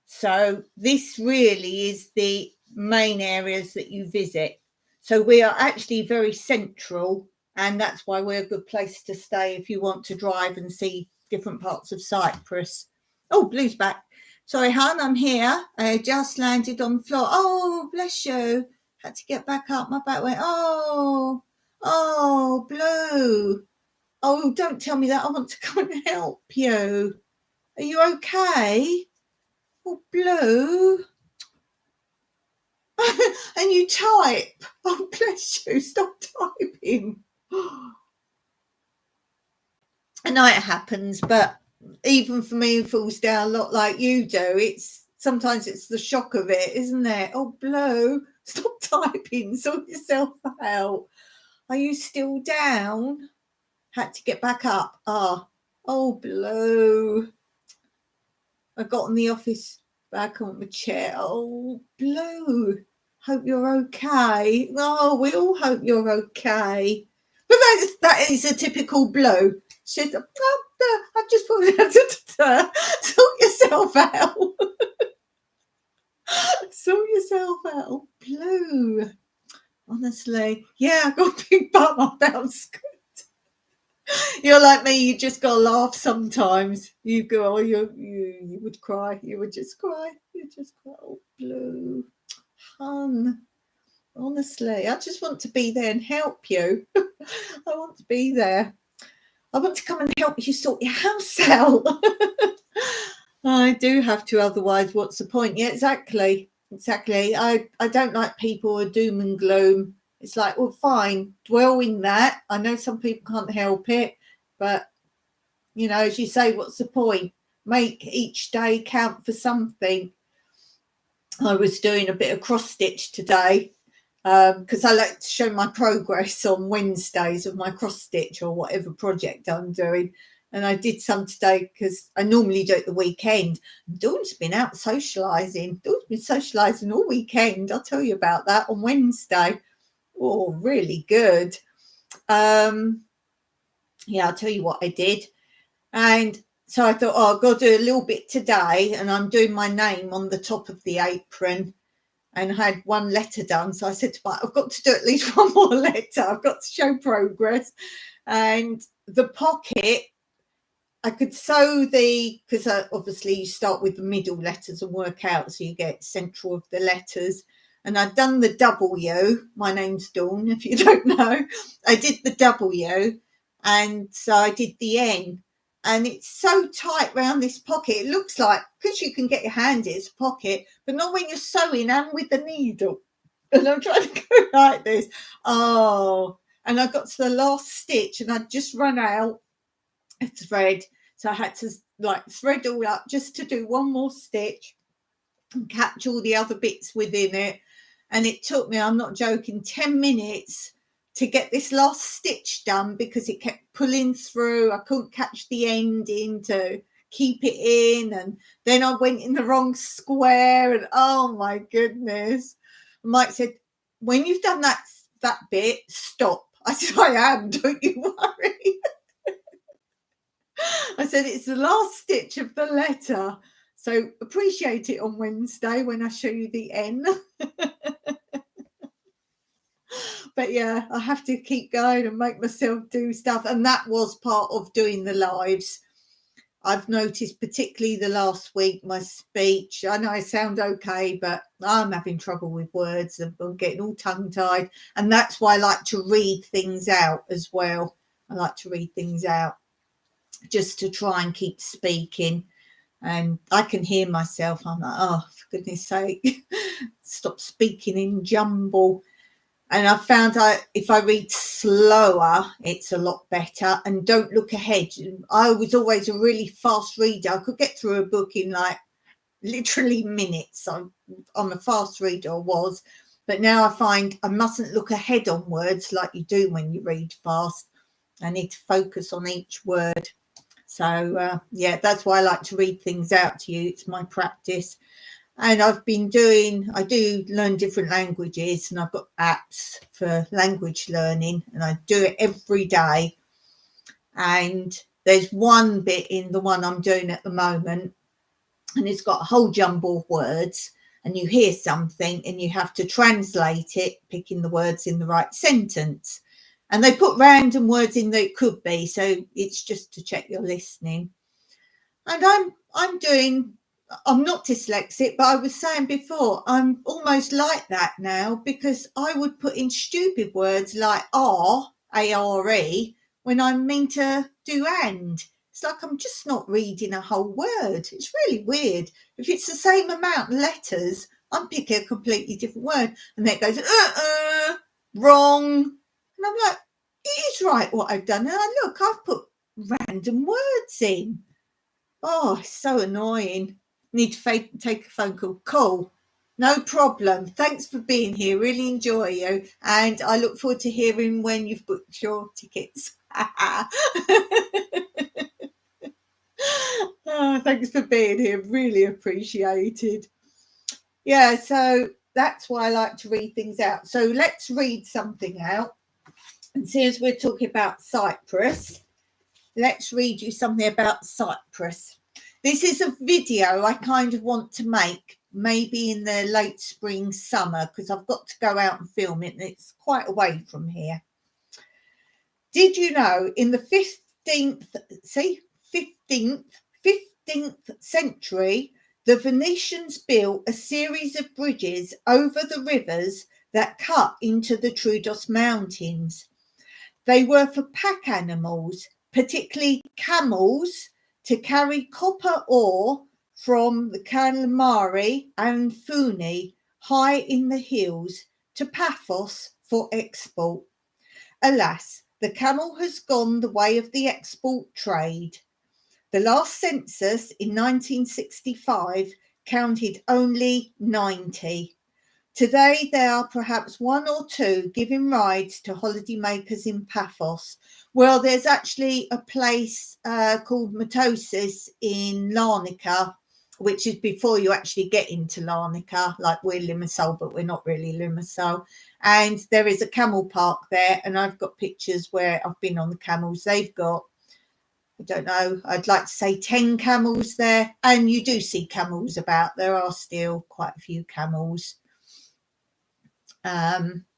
So this really is the main areas that you visit. So we are actually very central, and that's why we're a good place to stay if you want to drive and see different parts of Cyprus. Oh, Blue's back. Sorry, hon, I'm here. I just landed on the floor. Oh, bless you. Had to get back up. My back went, oh, Blue. Oh, don't tell me that. I want to come and help you. Are you okay? Oh, Blue. And you type. Oh, bless you. Stop typing. I know it happens, but even for me who falls down a lot like you do, sometimes it's the shock of it, isn't it? Oh, Blue, stop typing. Sort yourself out. Are you still down? Had to get back up. Oh, Blue. I got in the office back on my chair. Oh, Blue. Hope you're okay. Oh, we all hope you're okay. But that is a typical Blue. She's I've just fallen out. Sort yourself out. Sort yourself out. Blue. Honestly. Yeah, I got a big bum up bounce. You're like me, you just gotta laugh sometimes. You go, you would cry. You would just cry. You just cry. Oh, Blue. Hun. Honestly, I just want to be there and help you. I want to be there. I want to come and help you sort your house out. I do have to, otherwise what's the point? Yeah, exactly. I don't like people who are doom and gloom. It's like, well, fine, dwell in that. I know some people can't help it, but, you know, as you say, what's the point? Make each day count for something. I was doing a bit of cross stitch today, because I like to show my progress on Wednesdays of my cross stitch or whatever project I'm doing. And I did some today because I normally do it the weekend. Dawn's been out socialising. Dawn's been socialising all weekend. I'll tell you about that on Wednesday. Oh, really good. Yeah, I'll tell you what I did. And so I thought, I've got to do a little bit today. And I'm doing my name on the top of the apron. And had one letter done. So I said to my, I've got to do at least one more letter. I've got to show progress. And the pocket, I could sew because obviously you start with the middle letters and work out so you get central of the letters. And I'd done the W. My name's Dawn, if you don't know. I did the W. And so I did the N. And it's so tight round this pocket. It looks like, because you can get your hand in, it's a pocket, but not when you're sewing and with the needle. And I'm trying to go like this. Oh, and I got to the last stitch and I'd just run out of thread. So I had to like thread all up just to do one more stitch and catch all the other bits within it. And it took me, I'm not joking, 10 minutes to get this last stitch done because it kept pulling through. I couldn't catch the ending to keep it in, and then I went in the wrong square, and oh my goodness. Mike said, when you've done that bit, stop. I said, I am, don't you worry. I said, it's the last stitch of the letter, so appreciate it on Wednesday when I show you the N. But yeah, I have to keep going and make myself do stuff. And that was part of doing the lives. I've noticed, particularly the last week, my speech, I know I sound okay, but I'm having trouble with words. I'm getting all tongue-tied. And that's why I like to read things out as well. I like to read things out just to try and keep speaking. And I can hear myself. I'm like, oh, for goodness sake, stop speaking in jumble. And I found out if I read slower, it's a lot better. And don't look ahead. I was always a really fast reader. I could get through a book in like literally minutes. I'm a fast reader, was. But now I find I mustn't look ahead on words like you do when you read fast. I need to focus on each word. So, yeah, that's why I like to read things out to you. It's my practice. And I do learn different languages, and I've got apps for language learning, and I do it every day. And there's one bit in the one I'm doing at the moment, and it's got a whole jumble of words, and you hear something and you have to translate it, picking the words in the right sentence. And they put random words in that it could be, so it's just to check you're listening. And I'm not dyslexic, but I was saying before, I'm almost like that now, because I would put in stupid words like A-R-E, when I mean to do and. It's like I'm just not reading a whole word. It's really weird. If it's the same amount of letters, I'm picking a completely different word. And then it goes, wrong. And I'm like, it is right what I've done. And I've put random words in. Oh, it's so annoying. Need to take a phone call. Cool. No problem. Thanks for being here. Really enjoy you. And I look forward to hearing when you've booked your tickets. Oh, thanks for being here. Really appreciated. Yeah, so that's why I like to read things out. So let's read something out. And since we're talking about Cyprus, let's read you something about Cyprus. This is a video I kind of want to make, maybe in the late spring, summer, because I've got to go out and film it, and it's quite away from here. Did you know in the 15th century, the Venetians built a series of bridges over the rivers that cut into the Troodos Mountains. They were for pack animals, particularly camels, to carry copper ore from the Calamari and Funi high in the hills to Paphos for export. Alas, the camel has gone the way of the export trade. The last census in 1965 counted only 90. Today, there are perhaps one or two giving rides to holidaymakers in Paphos. Well, there's actually a place called Matosis in Larnaca, which is before you actually get into Larnaca, like we're Limassol, but we're not really Limassol. And there is a camel park there, and I've got pictures where I've been on the camels. They've got, I don't know, I'd like to say 10 camels there, and you do see camels about. There are still quite a few camels.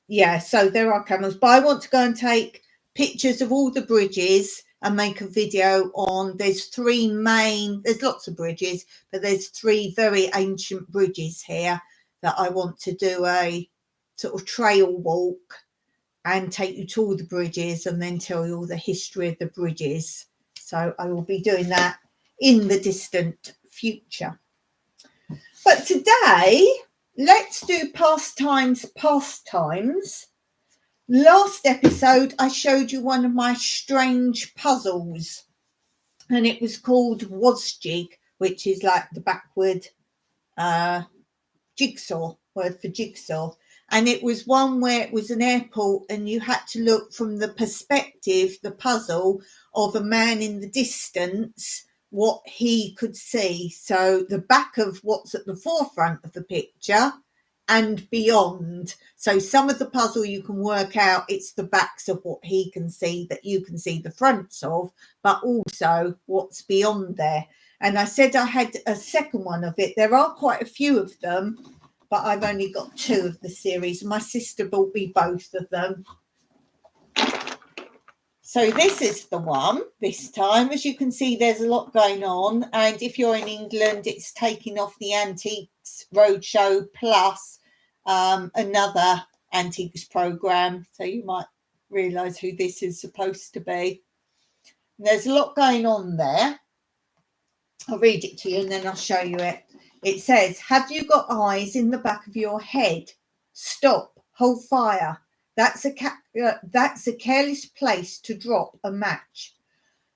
Yeah, so there are camels, but I want to go and take pictures of all the bridges and make a video on, there's lots of bridges, but there's 3 very ancient bridges here that I want to do a sort of trail walk and take you to all the bridges and then tell you all the history of the bridges. So I will be doing that in the distant future. But today, let's do pastimes. Last episode, I showed you one of my strange puzzles, and it was called Wasjig, which is like the backward jigsaw, word for jigsaw. And it was one where it was an airport, and you had to look from the perspective, the puzzle, of a man in the distance, what he could see. So the back of what's at the forefront of the picture and beyond. So some of the puzzle you can work out, it's the backs of what he can see that you can see the fronts of, but also what's beyond there. And I said I had a second one of it. There are quite a few of them, but I've only got 2 of the series. My sister bought me both of them. So this is the one this time. As you can see, there's a lot going on. And if you're in England, it's taking off the Antiques Roadshow plus another Antiques programme. So you might realise who this is supposed to be. And there's a lot going on there. I'll read it to you and then I'll show you it. It says, have you got eyes in the back of your head? Stop, hold fire. That's a careless place to drop a match.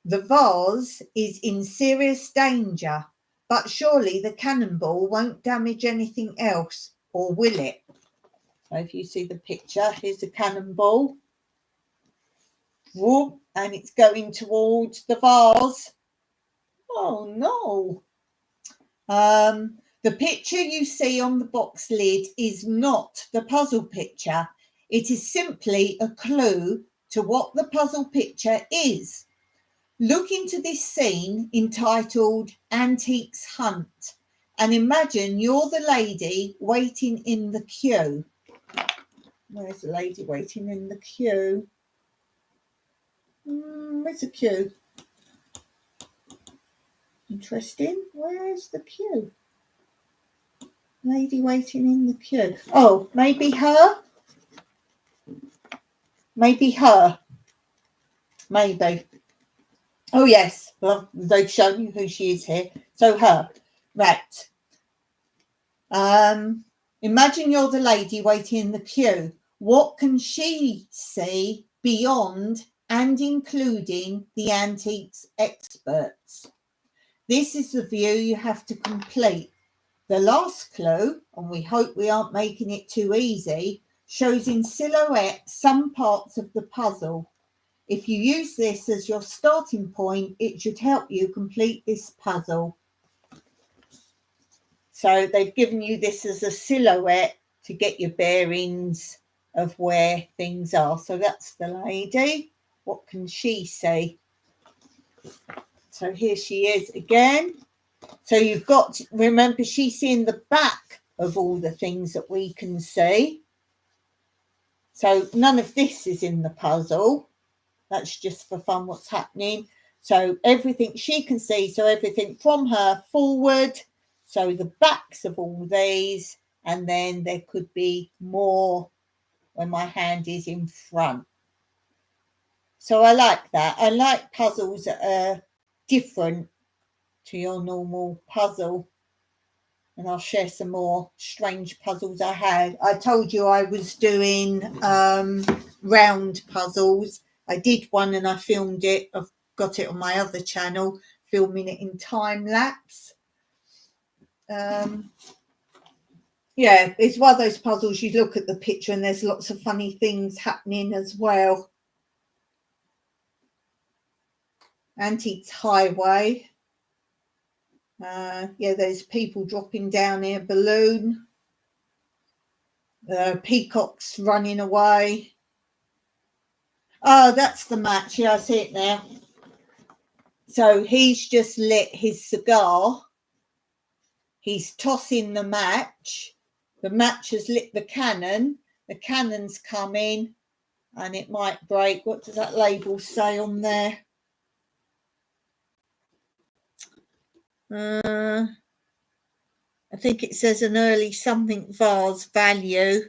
The vase is in serious danger, but surely the cannonball won't damage anything else, or will it? So if you see the picture, here's a cannonball. Whoop, and it's going towards the vase. Oh no. The picture you see on the box lid is not the puzzle picture. It is simply a clue to what the puzzle picture is. Look into this scene entitled Antiques Hunt and imagine you're the lady waiting in the queue. Where's the lady waiting in the queue? Where's the queue? Interesting. Where's the queue? Lady waiting in the queue. Oh, maybe her? Maybe her. Maybe. Oh, yes. Well, they've shown you who she is here. So her. Right. Imagine you're the lady waiting in the queue. What can she see beyond and including the antiques experts? This is the view you have to complete. The last clue, and we hope we aren't making it too easy, shows in silhouette some parts of the puzzle. If you use this as your starting point, it should help you complete this puzzle. So they've given you this as a silhouette to get your bearings of where things are. So that's the lady. What can she see? So here she is again. So you've got to remember, she's seeing the back of all the things that we can see. So none of this is in the puzzle. That's just for fun what's happening. So everything she can see, so everything from her forward. So the backs of all these, and then there could be more when my hand is in front. So I like that. I like puzzles that are different to your normal puzzle. And I'll share some more strange puzzles I had. I told you I was doing round puzzles. I did one and I filmed it. I've got it on my other channel, filming it in time lapse. Yeah, it's one of those puzzles you look at the picture and there's lots of funny things happening as well. Antiques Highway. Yeah, there's people dropping down here, balloon. Peacocks running away. Oh, that's the match. Yeah, I see it now. So he's just lit his cigar. He's tossing the match. The match has lit the cannon. The cannon's coming and it might break. What does that label say on there? I think it says an early something vase value,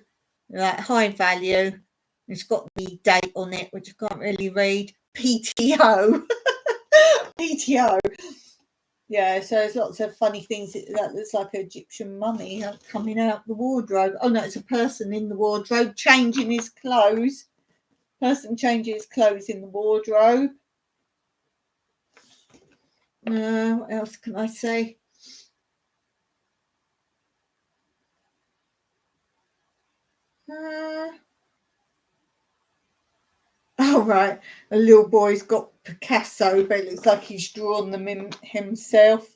like high value. It's got the date on it, which I can't really read. PTO. PTO. Yeah, so there's lots of funny things. That looks like an Egyptian mummy coming out the wardrobe. Oh no, it's a person in the wardrobe changing his clothes. Person changing his clothes in the wardrobe. What else can I say? Oh, right. A little boy's got Picasso, but it looks like he's drawn them himself.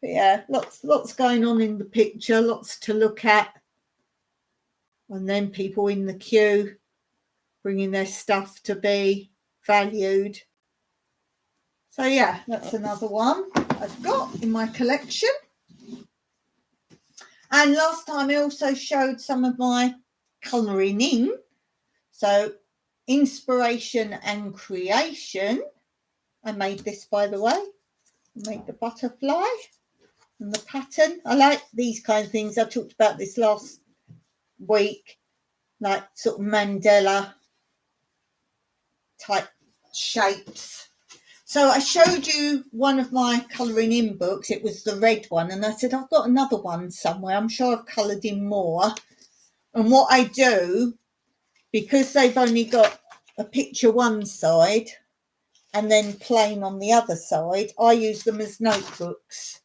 But yeah, lots going on in the picture, lots to look at. And then people in the queue bringing their stuff to be valued. So yeah, that's another one I've got in my collection. And last time I also showed some of my colouring in. So inspiration and creation. I made this, by the way. I made the butterfly and the pattern. I like these kind of things. I talked about this last week, like sort of Mandela type shapes. So I showed you one of my colouring in books. It was the red one. And I said, I've got another one somewhere. I'm sure I've coloured in more. And what I do, because they've only got a picture one side and then plain on the other side, I use them as notebooks.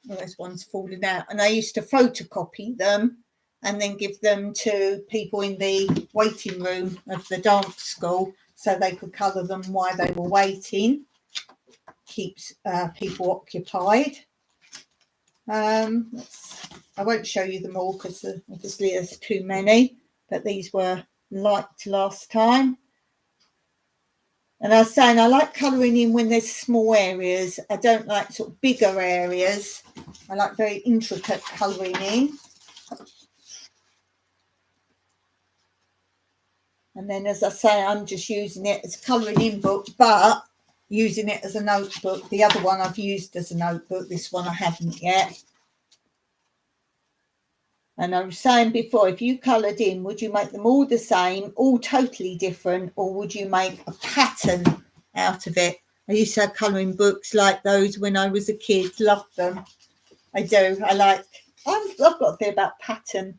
Well, this one's fallen out. And I used to photocopy them and then give them to people in the waiting room of the dance school so they could colour them while they were waiting. Keeps people occupied. I won't show you them all because obviously there's too many, but these were liked last time. And I was saying I like colouring in when there's small areas. I don't like sort of bigger areas. I like very intricate colouring in. And then, as I say, I'm just using it as a colouring in book, but using it as a notebook. The other one I've used as a notebook. This one I haven't yet. And I was saying before, if you coloured in, would you make them all the same, all totally different, or would you make a pattern out of it? I used to have colouring books like those when I was a kid. Loved them. I do. I've got a bit about pattern.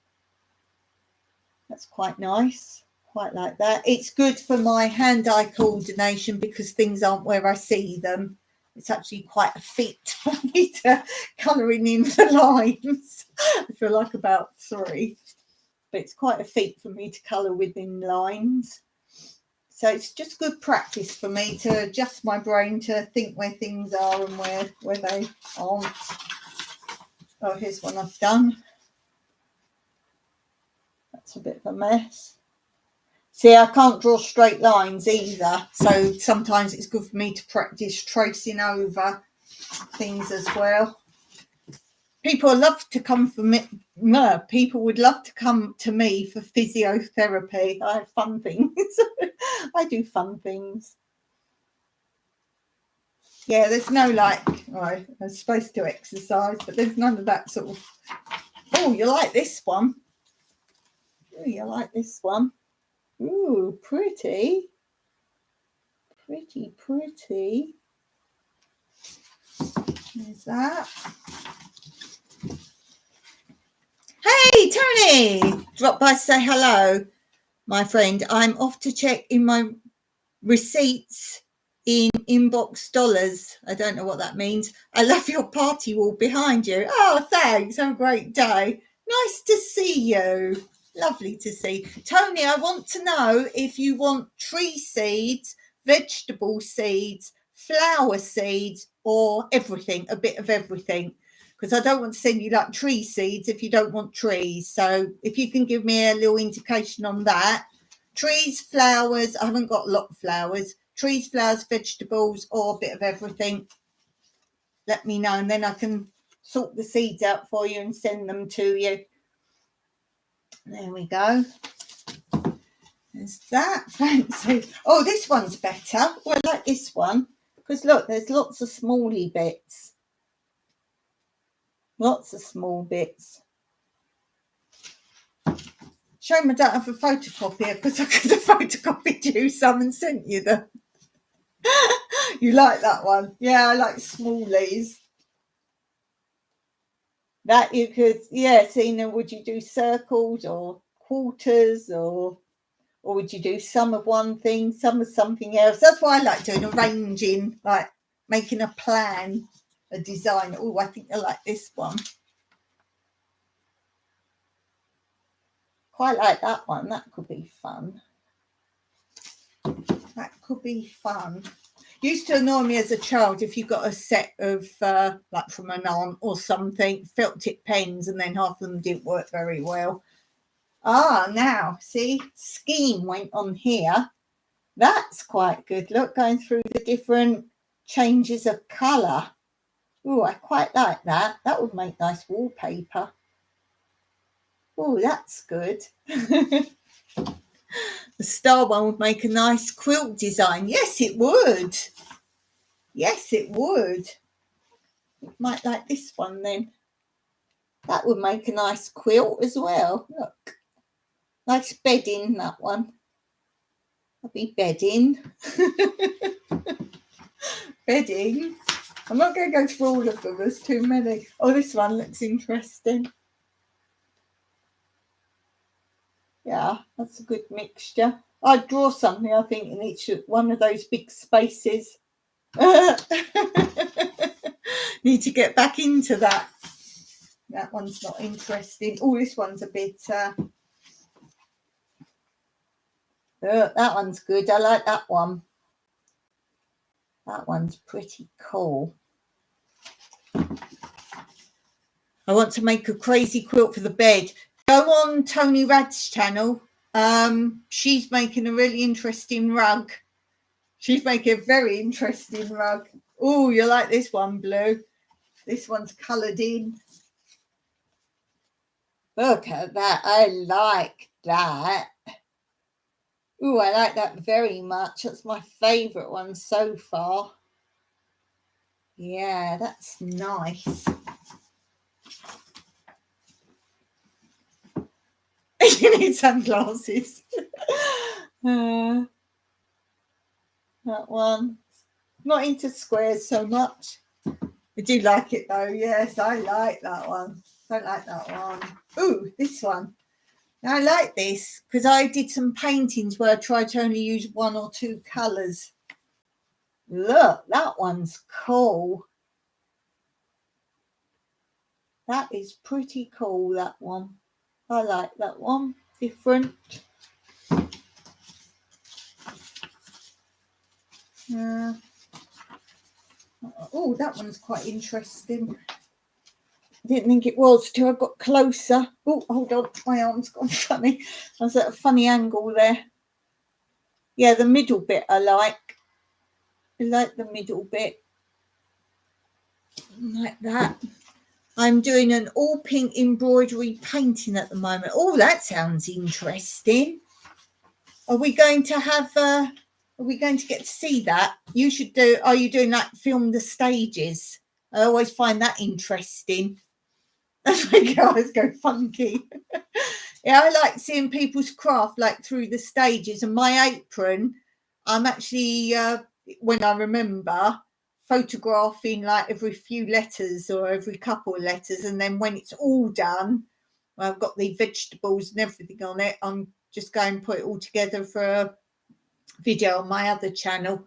That's quite nice. Quite like that. It's good for my hand-eye coordination because things aren't where I see them. It's actually quite a feat for me to colouring in the lines. I feel like about 3, but it's quite a feat for me to colour within lines. So it's just good practice for me to adjust my brain to think where things are and where they aren't. Oh, here's one I've done. That's a bit of a mess. See, I can't draw straight lines either, so sometimes it's good for me to practice tracing over things as well. People love to come for me. People would love to come to me for physiotherapy. I have fun things. I do fun things. Yeah, there's no I'm supposed to exercise, but there's none of that sort of. Oh, you like this one? Oh, you like this one? Ooh, pretty. Pretty. There's that. Hey, Tony! Drop by to say hello, my friend. I'm off to check in my receipts in inbox dollars. I don't know what that means. I love your party wall behind you. Oh, thanks. Have a great day. Nice to see you. Lovely to see. Tony, I want to know if you want tree seeds, vegetable seeds, flower seeds, or everything, a bit of everything. Because I don't want to send you like tree seeds if you don't want trees. So if you can give me a little indication on that. Trees, flowers, I haven't got a lot of flowers. Trees, flowers, vegetables, or a bit of everything. Let me know, and then I can sort the seeds out for you and send them to you. There we go. There's that. Fancy. Oh, this one's better. Oh, I like this one. Because look, there's lots of smally bits. Lots of small bits. Shame I don't have a photocopier because I could have photocopied you some and sent you them. You like that one? Yeah, I like smallies. That you could, yeah, so, would you do circles or quarters or would you do some of one thing, some of something else? That's what I like doing, arranging, like making a plan, a design. Oh, I think I like this one. Quite like that one. That could be fun. That could be fun. Used to annoy me as a child if you got a set of like from an aunt or something, felt tip pens, and then half of them didn't work very well. Ah, now see, scheme went on here. That's quite good. Look, going through the different changes of colour. Oh, I quite like that. That would make nice wallpaper. Oh, that's good. The star one would make a nice quilt design. Yes, it would. Yes, it would. You might like this one then. That would make a nice quilt as well. Look. Nice bedding, that one. That'll be bedding. Bedding. I'm not going to go through all of them. There's too many. Oh, this one looks interesting. Yeah, that's a good mixture. I'd draw something, I think, in each one of those big spaces. Need to get back into that. That one's not interesting. Oh, this one's a bit... Look, that one's good. I like that one. That one's pretty cool. I want to make a crazy quilt for the bed. Go on Tony Rad's channel. She's making a really interesting rug. She's making a very interesting rug. Oh, you like this one, Blue? This one's coloured in. Look at that. I like that. Oh, I like that very much. That's my favourite one so far. Yeah, that's nice. You need sunglasses. That one. Not into squares so much. I do like it though. Yes, I like that one. Don't like that one. Ooh, this one. I like this because I did some paintings where I tried to only use 1 or 2 colours. Look, that one's cool. That is pretty cool, that one. I like that one. Different. Oh, that one's quite interesting. I didn't think it was till I got closer. Oh, hold on. My arm's gone funny. I was at a funny angle there. Yeah, the middle bit I like. I like the middle bit. Like that. I'm doing an all pink embroidery painting at the moment. Oh, that sounds interesting. Are we going to have are we going to get to see that? You should do. Are you doing that? Film the stages. I always find that interesting. That's why guys go funky. Yeah, I like seeing people's craft like through the stages. And my apron, I'm actually when I remember photographing like every few letters or every couple of letters, and then when it's all done, I've got the vegetables and everything on it. I'm just going to put it all together for a video on my other channel,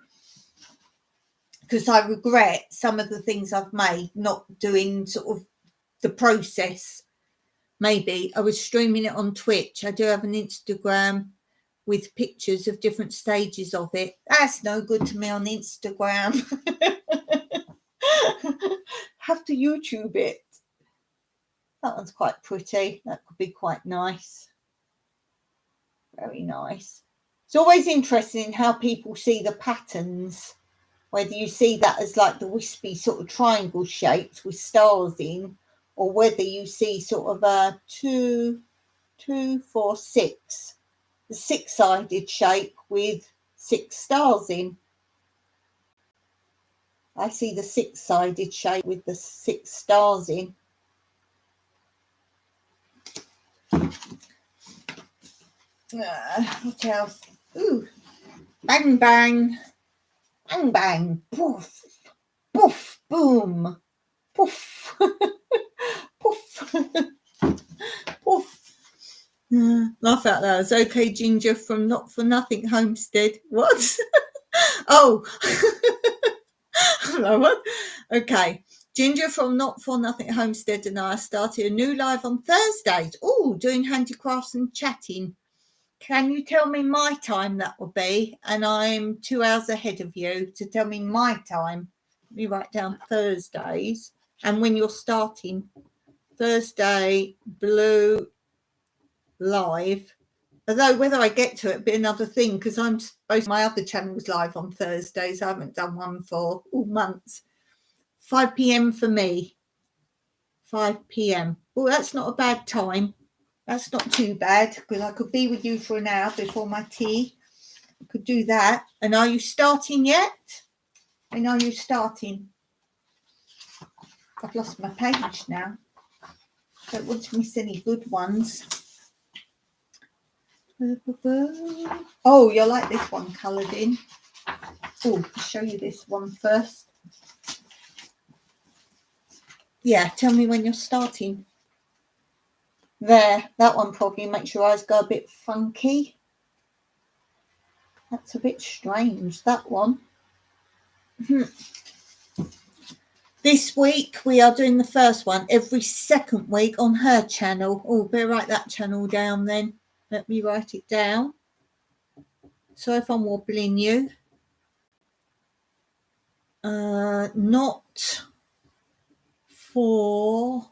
because I regret some of the things I've made not doing sort of the process. Maybe I was streaming it on Twitch. I do have an Instagram with pictures of different stages of it. That's no good to me on Instagram. Have to YouTube it. That one's quite pretty. That could be quite nice. Very nice. It's always interesting how people see the patterns, whether you see that as like the wispy sort of triangle shapes with stars in, or whether you see sort of a 2, 4, 6, the 6-sided shape with 6 stars in. I see the 6-sided shape with the 6 stars in. What else? Ooh, bang, bang, bang, bang, poof, poof, boom, poof, poof, poof. Laugh out loud. It's okay, Ginger from Not For Nothing Homestead. What? Oh, hello. What? Okay. Ginger from Not For Nothing Homestead and I started a new live on Thursdays. Oh, doing handicrafts and chatting. Can you tell me my time that will be? And I'm 2 hours ahead of you to tell me my time. Let me write down Thursdays and when you're starting. Thursday, Blue live. Although whether I get to it be another thing, because I'm supposed my other channel was live on Thursdays. I haven't done one for months. 5 p.m. for me. 5 p.m. Oh, that's not a bad time. That's not too bad, because I could be with you for an hour before my tea. I could do that. And are you starting yet? And are you starting? I've lost my page now. Don't want to miss any good ones. Oh, you'll like this one coloured in. Oh, I'll show you this one first. Yeah, tell me when you're starting. There, that one probably makes your eyes go a bit funky. That's a bit strange, that one. This week we are doing the first one every second week on her channel. Oh, better write that channel down then. Let me write it down. Sorry if I'm wobbling you. Not for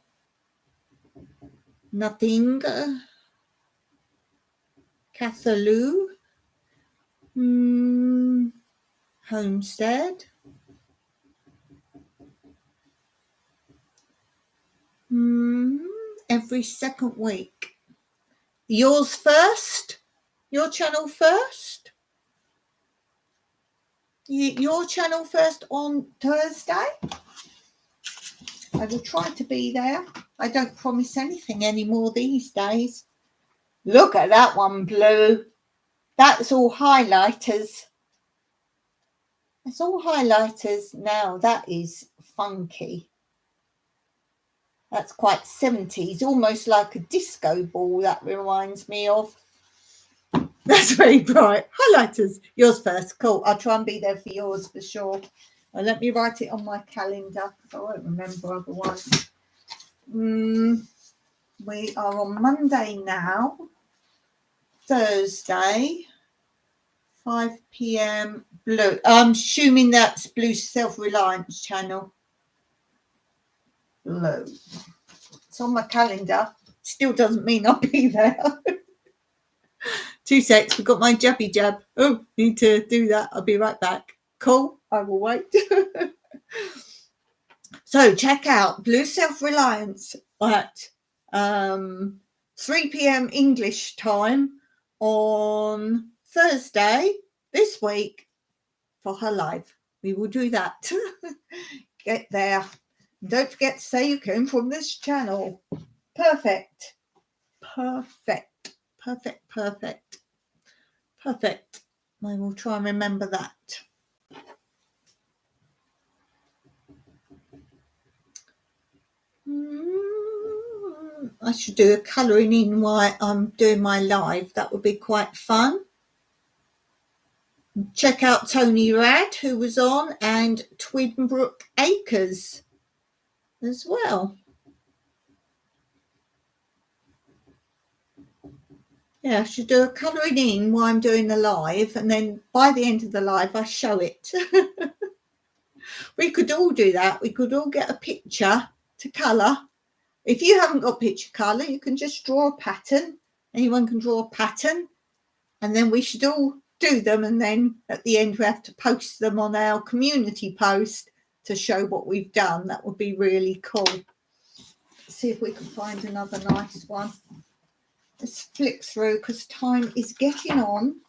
nothing. Cathaloo. Homestead. Every second week. Yours first? Your channel first? Your channel first on Thursday? I will try to be there. I don't promise anything anymore these days. Look at that one, Blue. That's all highlighters. It's all highlighters now. That is funky. That's quite 70s, almost like a disco ball, that reminds me of. That's very bright. Highlighters. Yours first. Cool. I'll try and be there for yours for sure. Well, let me write it on my calendar because I won't remember otherwise. We are on Monday now. Thursday, 5 p.m. Blue. I'm assuming that's Blue Self-Reliance channel. Blue. It's on my calendar. Still doesn't mean I'll be there. 2 secs. We've got my jabby jab. Oh, need to do that. I'll be right back. Cool. I will wait. So check out Blue Self-Reliance at 3 p.m. English time on Thursday this week for her live. We will do that. Get there. Don't forget to say you came from this channel. Perfect. Perfect. Perfect. Perfect. Perfect. I will try and remember that. I should do a colouring in while I'm doing my live. That would be quite fun. Check out Tony Rad, who was on, and Twinbrook Acres as well. Yeah, I should do a colouring in while I'm doing the live, and then by the end of the live, I show it. We could all do that. We could all get a picture to colour. If you haven't got picture colour, you can just draw a pattern. Anyone can draw a pattern, and then we should all do them, and then at the end we have to post them on our community post to show what we've done. That would be really cool. Let's see if we can find another nice one. Let's flick through because time is getting on.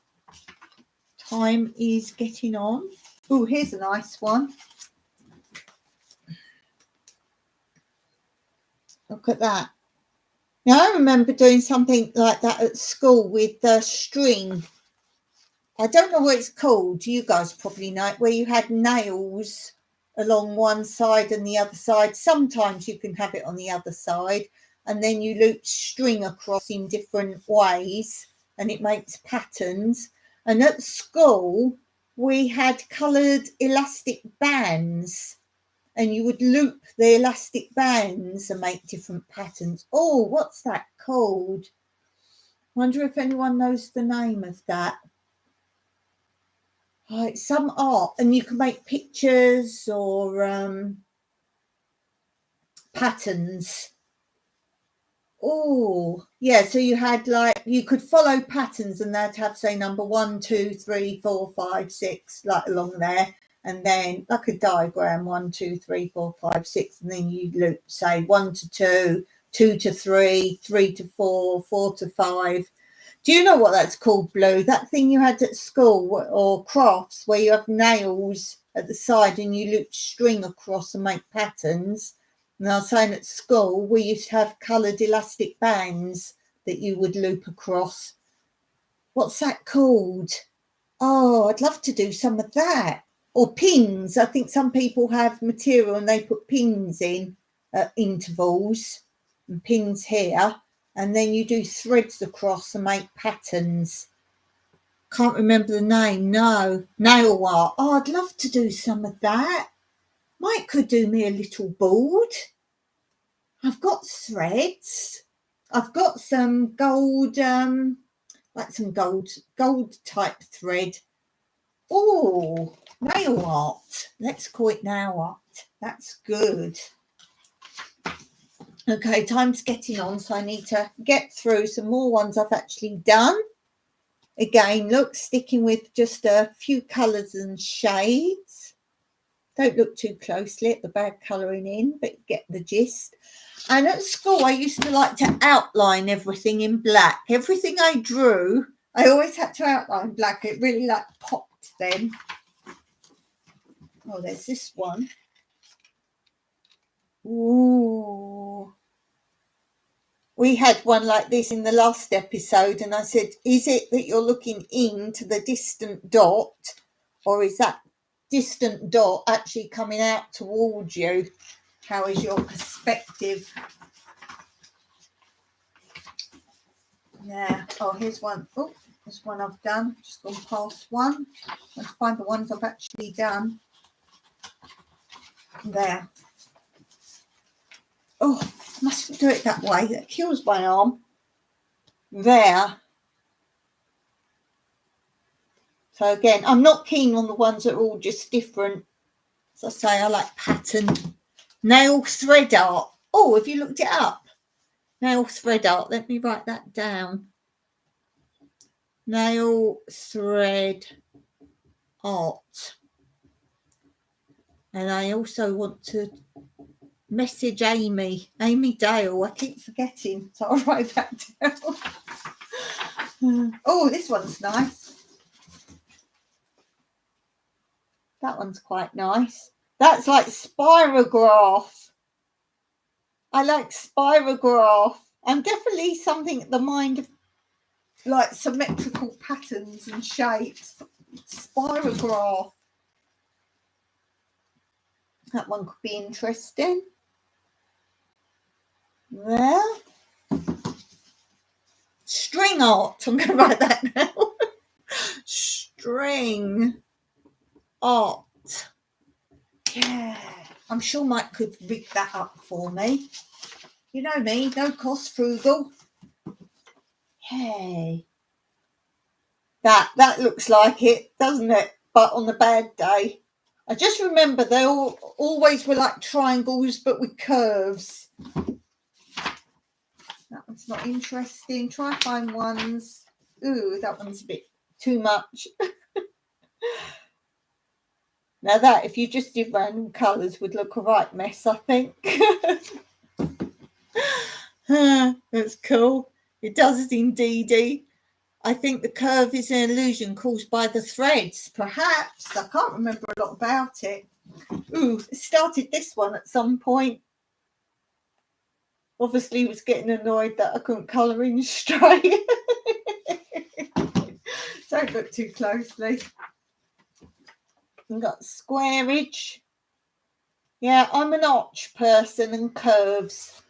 Time is getting on. Oh, here's a nice one. Look at that. Now, I remember doing something like that at school with the string. I don't know what it's called. You guys probably know it, where you had nails along one side and the other side. Sometimes you can have it on the other side, and then you loop string across in different ways, and it makes patterns. And at school, we had coloured elastic bands, and you would loop the elastic bands and make different patterns. Oh, what's that called? Wonder if anyone knows the name of that. Oh, it's some art, and you can make pictures or patterns. Oh, yeah. So you had like, you could follow patterns, and they'd have, say, number 1, 2, 3, 4, 5, 6, like along there. And then like a diagram, 1, 2, 3, 4, 5, 6, and then you loop, say, 1 to 2, 2 to 3, 3 to 4, 4 to 5. Do you know what that's called, Blue? That thing you had at school or crafts where you have nails at the side and you loop string across and make patterns. And I was saying at school, we used to have coloured elastic bands that you would loop across. What's that called? Oh, I'd love to do some of that. Or pins. I think some people have material and they put pins in at intervals, and pins here. And then you do threads across and make patterns. Can't remember the name. No. Nail art. Oh, I'd love to do some of that. Mike could do me a little board. I've got threads. I've got some gold, like some gold type thread. Oh, nail art. Let's call it nail art. That's good. Okay, time's getting on, so I need to get through some more ones I've actually done. Again, look, sticking with just a few colours and shades. Don't look too closely at the bad colouring in, but you get the gist. And at school, I used to like to outline everything in black. Everything I drew, I always had to outline black. It really like popped then. Oh, there's this one. Ooh. We had one like this in the last episode, and I said, is it that you're looking into the distant dot, or is that distant dot actually coming out towards you? How is your perspective? Yeah. Oh, here's one. Oh, there's one I've done. Just gone past one. Let's find the ones I've actually done. There. Oh, mustn't do it that way. That kills my arm. There. So again, I'm not keen on the ones that are all just different. As I say, I like pattern. Nail thread art. Oh, have you looked it up? Nail thread art. Let me write that down. Nail thread art. And I also want to message Amy Dale. I keep forgetting, so I'll write that down. Oh, this one's nice. That one's quite nice. That's like spirograph. I like spirograph. I'm definitely something at the mind of like symmetrical patterns and shapes. Spirograph. That one could be interesting. There. String art. I'm going to write that now. String art. Yeah. I'm sure Mike could rig that up for me. You know me, no cost frugal. Hey. That looks like it, doesn't it? But on a bad day. I just remember they always were like triangles, but with curves. That one's not interesting. Try find ones. Ooh, that one's a bit too much. Now that, if you just did random colours, would look a right mess, I think. That's cool. It does indeedy. I think the curve is an illusion caused by the threads. Perhaps. I can't remember a lot about it. Ooh, it started this one at some point. Obviously was getting annoyed that I couldn't colour in straight. Don't look too closely. We've got squareage. Yeah, I'm an arch person and curves.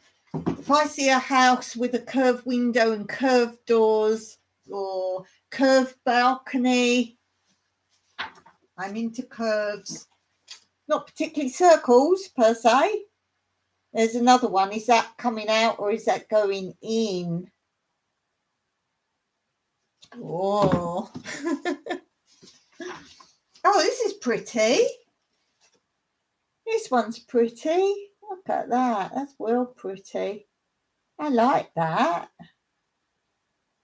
If I see a house with a curved window and curved doors or curved balcony, I'm into curves. Not particularly circles per se. There's another one. Is that coming out or is that going in? Oh. Oh, this is pretty. This one's pretty. Look at that. That's well pretty. I like that.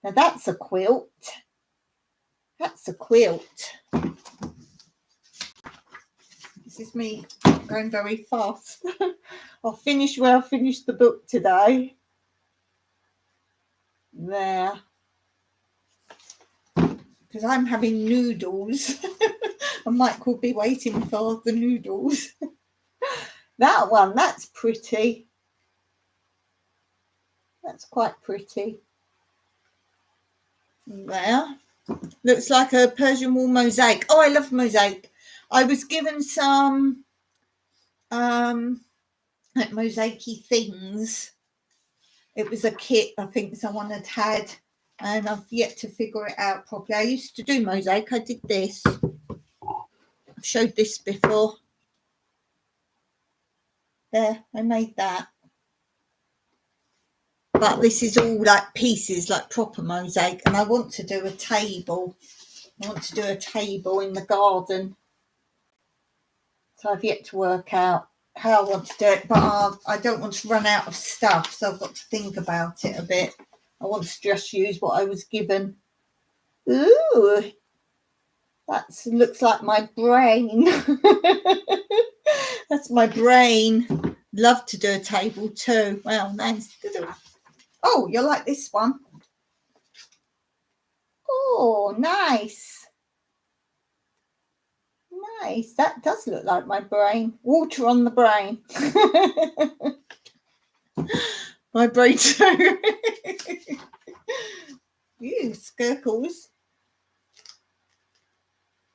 Now that's a quilt. That's a quilt. This is me going very fast. I'll finish where I finished the book today. There. Because I'm having noodles. And Mike will be waiting for the noodles. That one, that's pretty. That's quite pretty. There. Looks like a Persian wool mosaic. Oh, I love mosaic. I was given some like mosaic-y things. It was a kit I think someone had and I've yet to figure it out properly. I used to do mosaic. I did this. I've showed this before. There, I made that. but this is all like pieces, like proper mosaic, and I want to do a table. I want to do a table in the garden. So I've yet to work out how I want to do it, but I don't want to run out of stuff, so I've got to think about it a bit. I want to just use what I was given. Ooh, that looks like my brain. That's my brain. Love to do a table too. Well, nice to do. Oh, you like this one? Oh, nice. Nice. That does look like my brain. Water on the brain. My brain too. Ew, skirkles.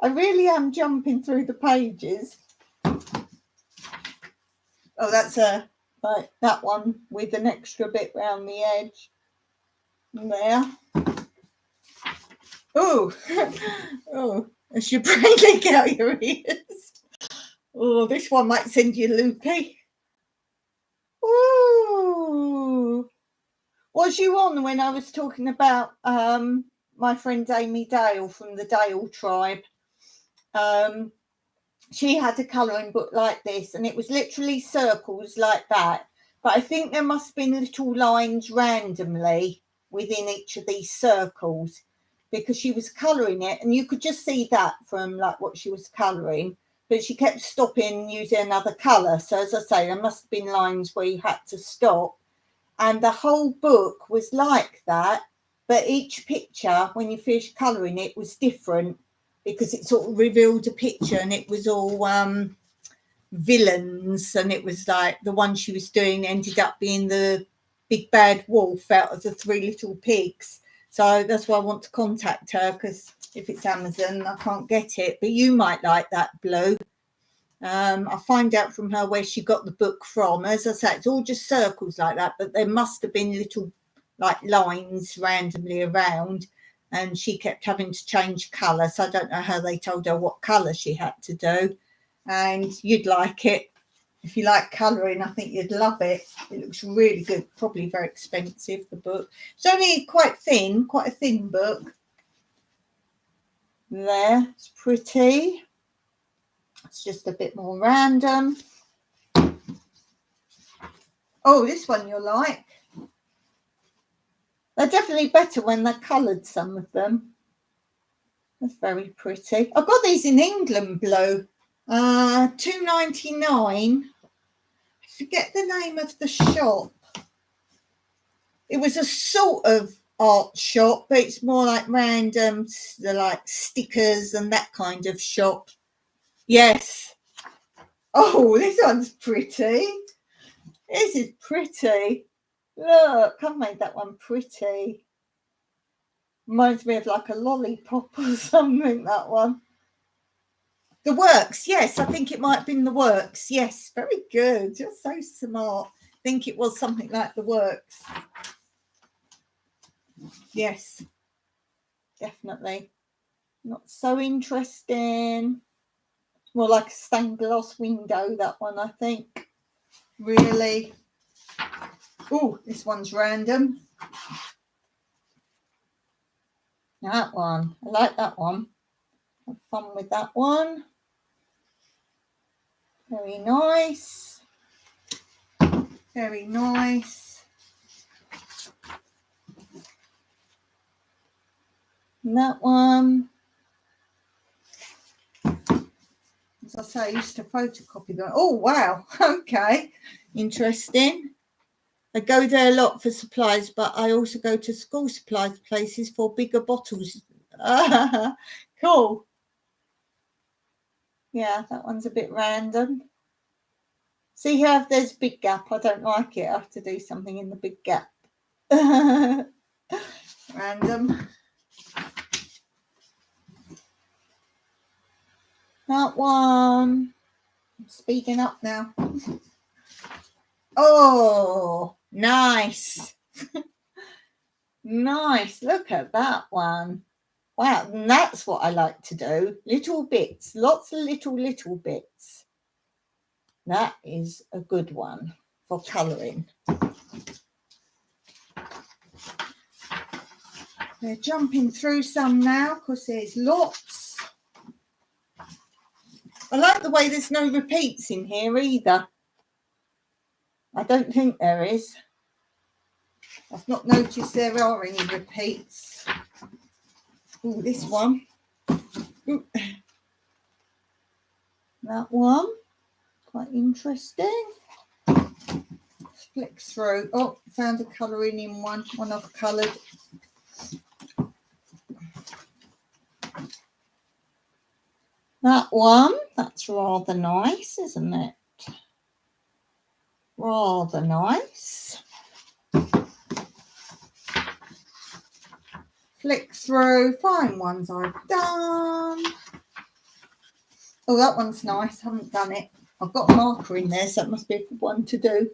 I really am jumping through the pages. Oh, that's like that one with an extra bit round the edge. There. Oh, oh, as your brain leak out your ears. Oh, this one might send you loopy. Ooh. Was you on when I was talking about my friend Amy Dale from the Dale tribe? She had a colouring book like this, and it was literally circles like that. But I think there must have been little lines randomly within each of these circles, because she was colouring it, and you could just see that from like what she was colouring. But she kept stopping and using another colour. So as I say, there must have been lines where you had to stop. And the whole book was like that. But each picture, when you finished colouring it, was different, because it sort of revealed a picture, and it was all villains, and it was like the one she was doing ended up being the big bad wolf out of the Three Little Pigs. So that's why I want to contact her, because if it's Amazon, I can't get it. But you might like that, Blue. I'll find out from her where she got the book from. As I say, it's all just circles like that, but there must have been little like lines randomly around, and she kept having to change colour. So I don't know how they told her what colour she had to do. And you'd like it. If you like colouring, I think you'd love it. It looks really good. Probably very expensive, the book. It's only quite a thin book. There, it's pretty. It's just a bit more random. Oh, this one you'll like. They're definitely better when they're coloured, some of them. That's very pretty. I've got these in England, Blue. £2.99. I forget the name of the shop. It was a sort of art shop, but it's more like random, like stickers and that kind of shop. Yes. Oh, this one's pretty. This is pretty. Look, I've made that one pretty. Reminds me of like a lollipop or something, that one. The Works, yes, I think it might have been The Works. Yes, very good. You're so smart. I think it was something like The Works. Yes, definitely. Not so interesting. More like a stained glass window, that one, I think. Really. Oh, this one's random. That one. I like that one. Have fun with that one. Very nice. Very nice. And that one. As I say, I used to photocopy them. Oh, wow. Okay. Interesting. I go there a lot for supplies, but I also go to school supplies places for bigger bottles. Cool. Yeah, that one's a bit random. See here, if there's big gap, I don't like it. I have to do something in the big gap. Random. That one. I'm speeding up now. Oh, nice. Nice. Look at that one. Wow, and that's what I like to do. Little bits, lots of little bits. That is a good one for colouring. They're jumping through some now because there's lots. I like the way there's no repeats in here either. I don't think there is. I've not noticed there are any repeats. Oh, this one. Ooh. That one. Quite interesting. Flick through. Oh, found a colouring in one. One I've coloured. That one. That's rather nice, isn't it? Rather nice. Flick through. Find ones I've done. Oh, that one's nice. I haven't done it. I've got a marker in there, so it must be a good one to do.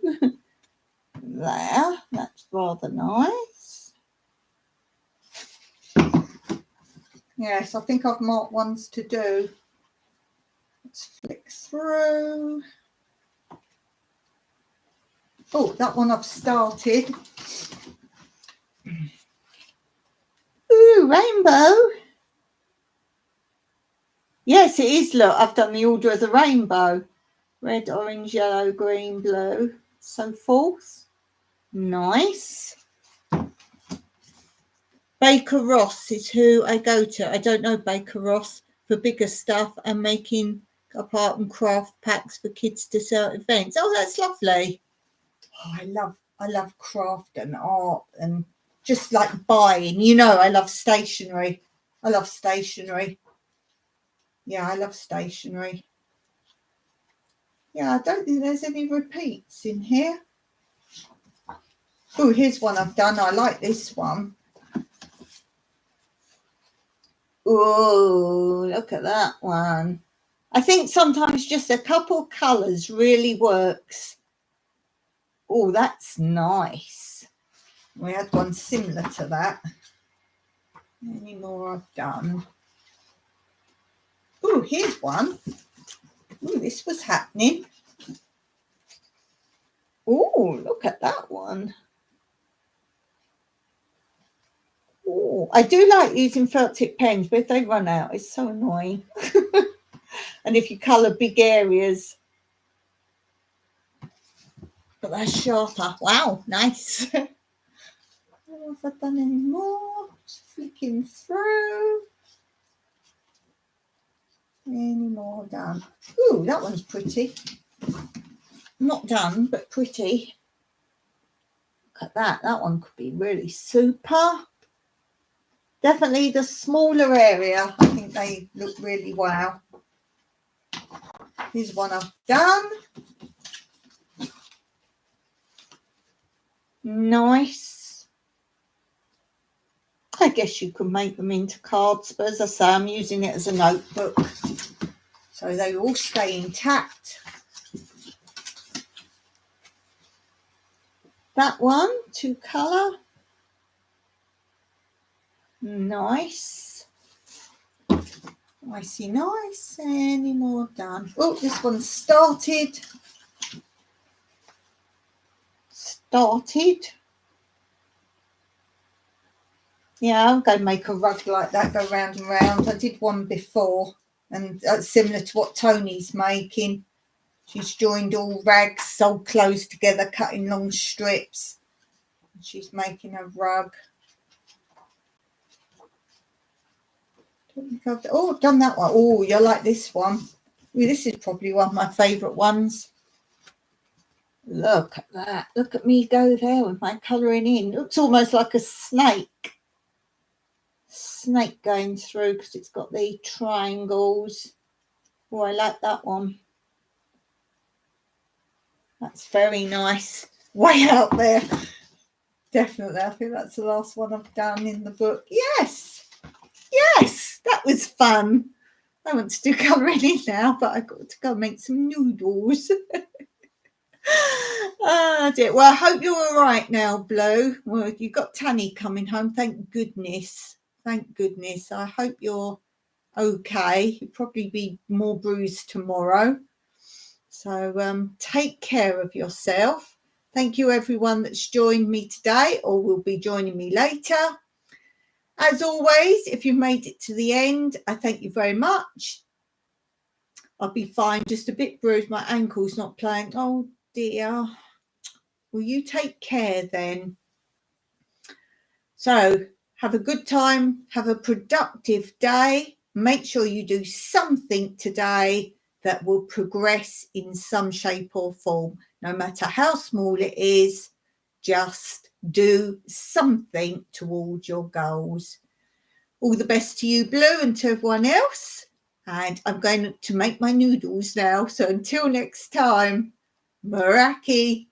There. That's rather nice. Yes, I think I've marked ones to do. Let's flick through. Oh, that one I've started. Ooh, rainbow. Yes, it is. Look, I've done the order of the rainbow. Red, orange, yellow, green, blue, so forth. Nice. Baker Ross is who I go to. I don't know Baker Ross for bigger stuff and making art and craft packs for kids to sell at events. Oh, that's lovely. Oh, I love craft and art and just like buying. You know, I love stationery. I love stationery. Yeah, I love stationery. Yeah, I don't think there's any repeats in here. Oh, here's one I've done. I like this one. Oh, look at that one. I think sometimes just a couple colours really works. Oh, that's nice. We had one similar to that. Any more I've done? Oh, here's one. Oh, this was happening. Oh, look at that one. Oh, I do like using felt tip pens, but if they run out, it's so annoying. And if you colour big areas. But that's sharper. Wow, nice. Have I done any more? Just flicking through. Any more done? Ooh, that one's pretty. Not done, but pretty. Look at that. That one could be really super. Definitely the smaller area. I think they look really wow. Here's one I've done. Nice. I guess you could make them into cards, but as I say, I'm using it as a notebook. So they all stay intact. That one, 2 colour. Nice. Nicey nice. Any more done? Oh, this one started. Yeah, I'm going to make a rug like that, go round and round. I did one before, and that's similar to what Tony's making. She's joined all rags, sold clothes together, cutting long strips. She's making a rug. Oh, I've done that one. Oh, you like this one. Ooh, this is probably one of my favourite ones. Look at that. Look at me go there with my colouring in. Looks almost like a snake. Snake going through because it's got the triangles. Oh, I like that one. That's very nice. Way out there. Definitely. I think that's the last one I've done in the book. Yes. Yes. That was fun. I want to do colouring in now, but I've got to go make some noodles. Oh dear. Well, I hope you're all right now, Blue. Well, you've got Tanny coming home. Thank goodness. Thank goodness. I hope you're okay. You'll probably be more bruised tomorrow. So take care of yourself. Thank you, everyone that's joined me today or will be joining me later. As always, if you've made it to the end, I thank you very much. I'll be fine, just a bit bruised. My ankle's not playing. Oh dear. Will you take care then? So have a good time. Have a productive day. Make sure you do something today that will progress in some shape or form. No matter how small it is, just do something towards your goals. All the best to you, Blue, and to everyone else. And I'm going to make my noodles now. So until next time, Meraki.